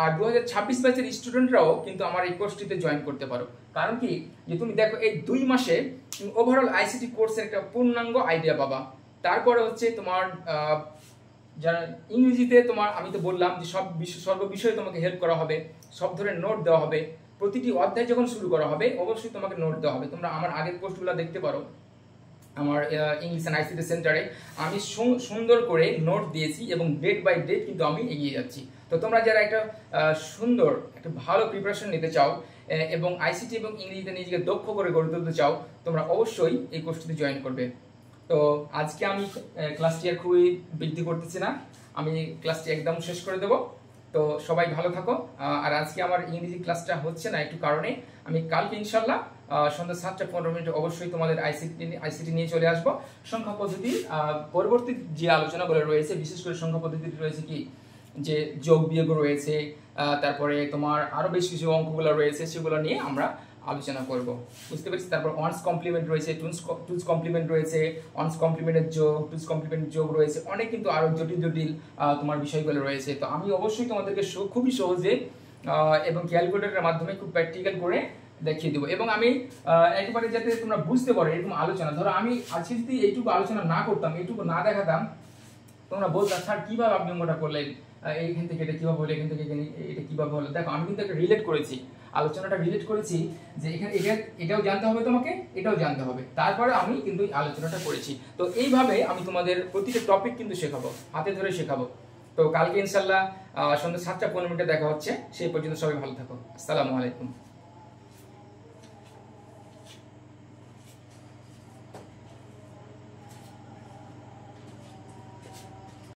আর 2026 ব্যাচের স্টুডেন্টরাও কিন্তু আমার এই কোর্সটিতে জয়েন করতে পারো। কারণ কি, যে তুমি দেখো এই 2 মাসে তুমি ওভারঅল আইসিটি কোর্সের একটা পূর্ণাঙ্গ আইডিয়া পাবা। তারপরে হচ্ছে তোমার যারা ইংরেজিতে তোমার, আমি তো বললাম যে সর্ব বিষয়ে তোমাকে হেল্প করা হবে, সব ধরনের নোট দেওয়া হবে। প্রতিটি অধ্যায় যখন শুরু করা হবে অবশ্যই তোমাকে নোট দেওয়া হবে। তোমরা আমার আগের পোস্টগুলো দেখতে পারো আমার ইংলিশ অ্যান্ড আইসিটি সেন্টারে, আমি সুন্দর করে নোট দিয়েছি এবং ডেট বাই ডেট কিন্তু আমি এগিয়ে যাচ্ছি। তো তোমরা যারা একটা সুন্দর একটা ভালো প্রিপারেশন নিতে চাও এবং আইসিটি এবং ইংরেজিতে নিজেকে দক্ষ করে গড়ে তুলতে চাও, তোমরা অবশ্যই এই কোর্সটিতে জয়েন করবে। তো আজকে আমি ক্লাসটি আর খুবই বৃদ্ধি করতেছি না, আমি ক্লাসটি একদম শেষ করে দেব। তো সবাই ভালো থাকো। আর আজকে আমার ইংরেজি ক্লাসটা হচ্ছে না একটু কারণে, আমি কালকে ইনশাল্লাহ সন্ধ্যা 7:15 অবশ্যই তোমাদের আইসিটি নিয়ে চলে আসবো। সংখ্যা পদ্ধতি পরবর্তী যে আলোচনাগুলো রয়েছে, বিশেষ করে সংখ্যা পদ্ধতিতে রয়েছে কি যে যোগ বিয়োগ রয়েছে, তারপরে তোমার আরো বেশ কিছু অঙ্কগুলো রয়েছে, সেগুলো নিয়ে আমরা আলোচনা করব, বুঝতে পেরেছি। তারপর ওয়ান্স কমপ্লিমেন্ট রয়েছে, টুজ কমপ্লিমেন্ট রয়েছে, ওয়ান্স কমপ্লিমেন্টের যোগ, টুজ কমপ্লিমেন্ট যোগ রয়েছে, অনেক কিন্তু আরো জটিল তোমার বিষয়গুলো রয়েছে। তো আমি অবশ্যই তোমাদেরকে খুবই সহজে এবং ক্যালকুলেটরের মাধ্যমে খুব প্র্যাকটিক্যাল করে দেখিয়ে দেবো। এবং আমি একেবারে যাতে তোমরা বুঝতে পারো এরকম আলোচনা, ধরো আমি আজকে যদি এইটুকু আলোচনা না করতাম, এইটুকু না দেখাতাম, তোমরা বলতাম স্যার কিভাবে আপনি অঙ্কটা করলেন, এইখান থেকে এটা কিভাবে হলো, এখান থেকে এটা কিভাবে হলো। দেখো আমি কিন্তু একটা রিলেট করেছি, আলোচনাটা রিলেট করেছি যে এখানে এটাও জানতে হবে তোমাকে, এটাও জানতে হবে, তারপরে আমি কিন্তু আলোচনাটা করেছি। তো এইভাবে আমি তোমাদের প্রতিটা টপিক কিন্তু শেখাবো, হাতে ধরে শেখাবো। তো কালকে ইনশাল্লাহ সন্ধ্যা 7:15 দেখা হচ্ছে। সেই পর্যন্ত সবাই ভালো থাকো। আসসালামু আলাইকুম।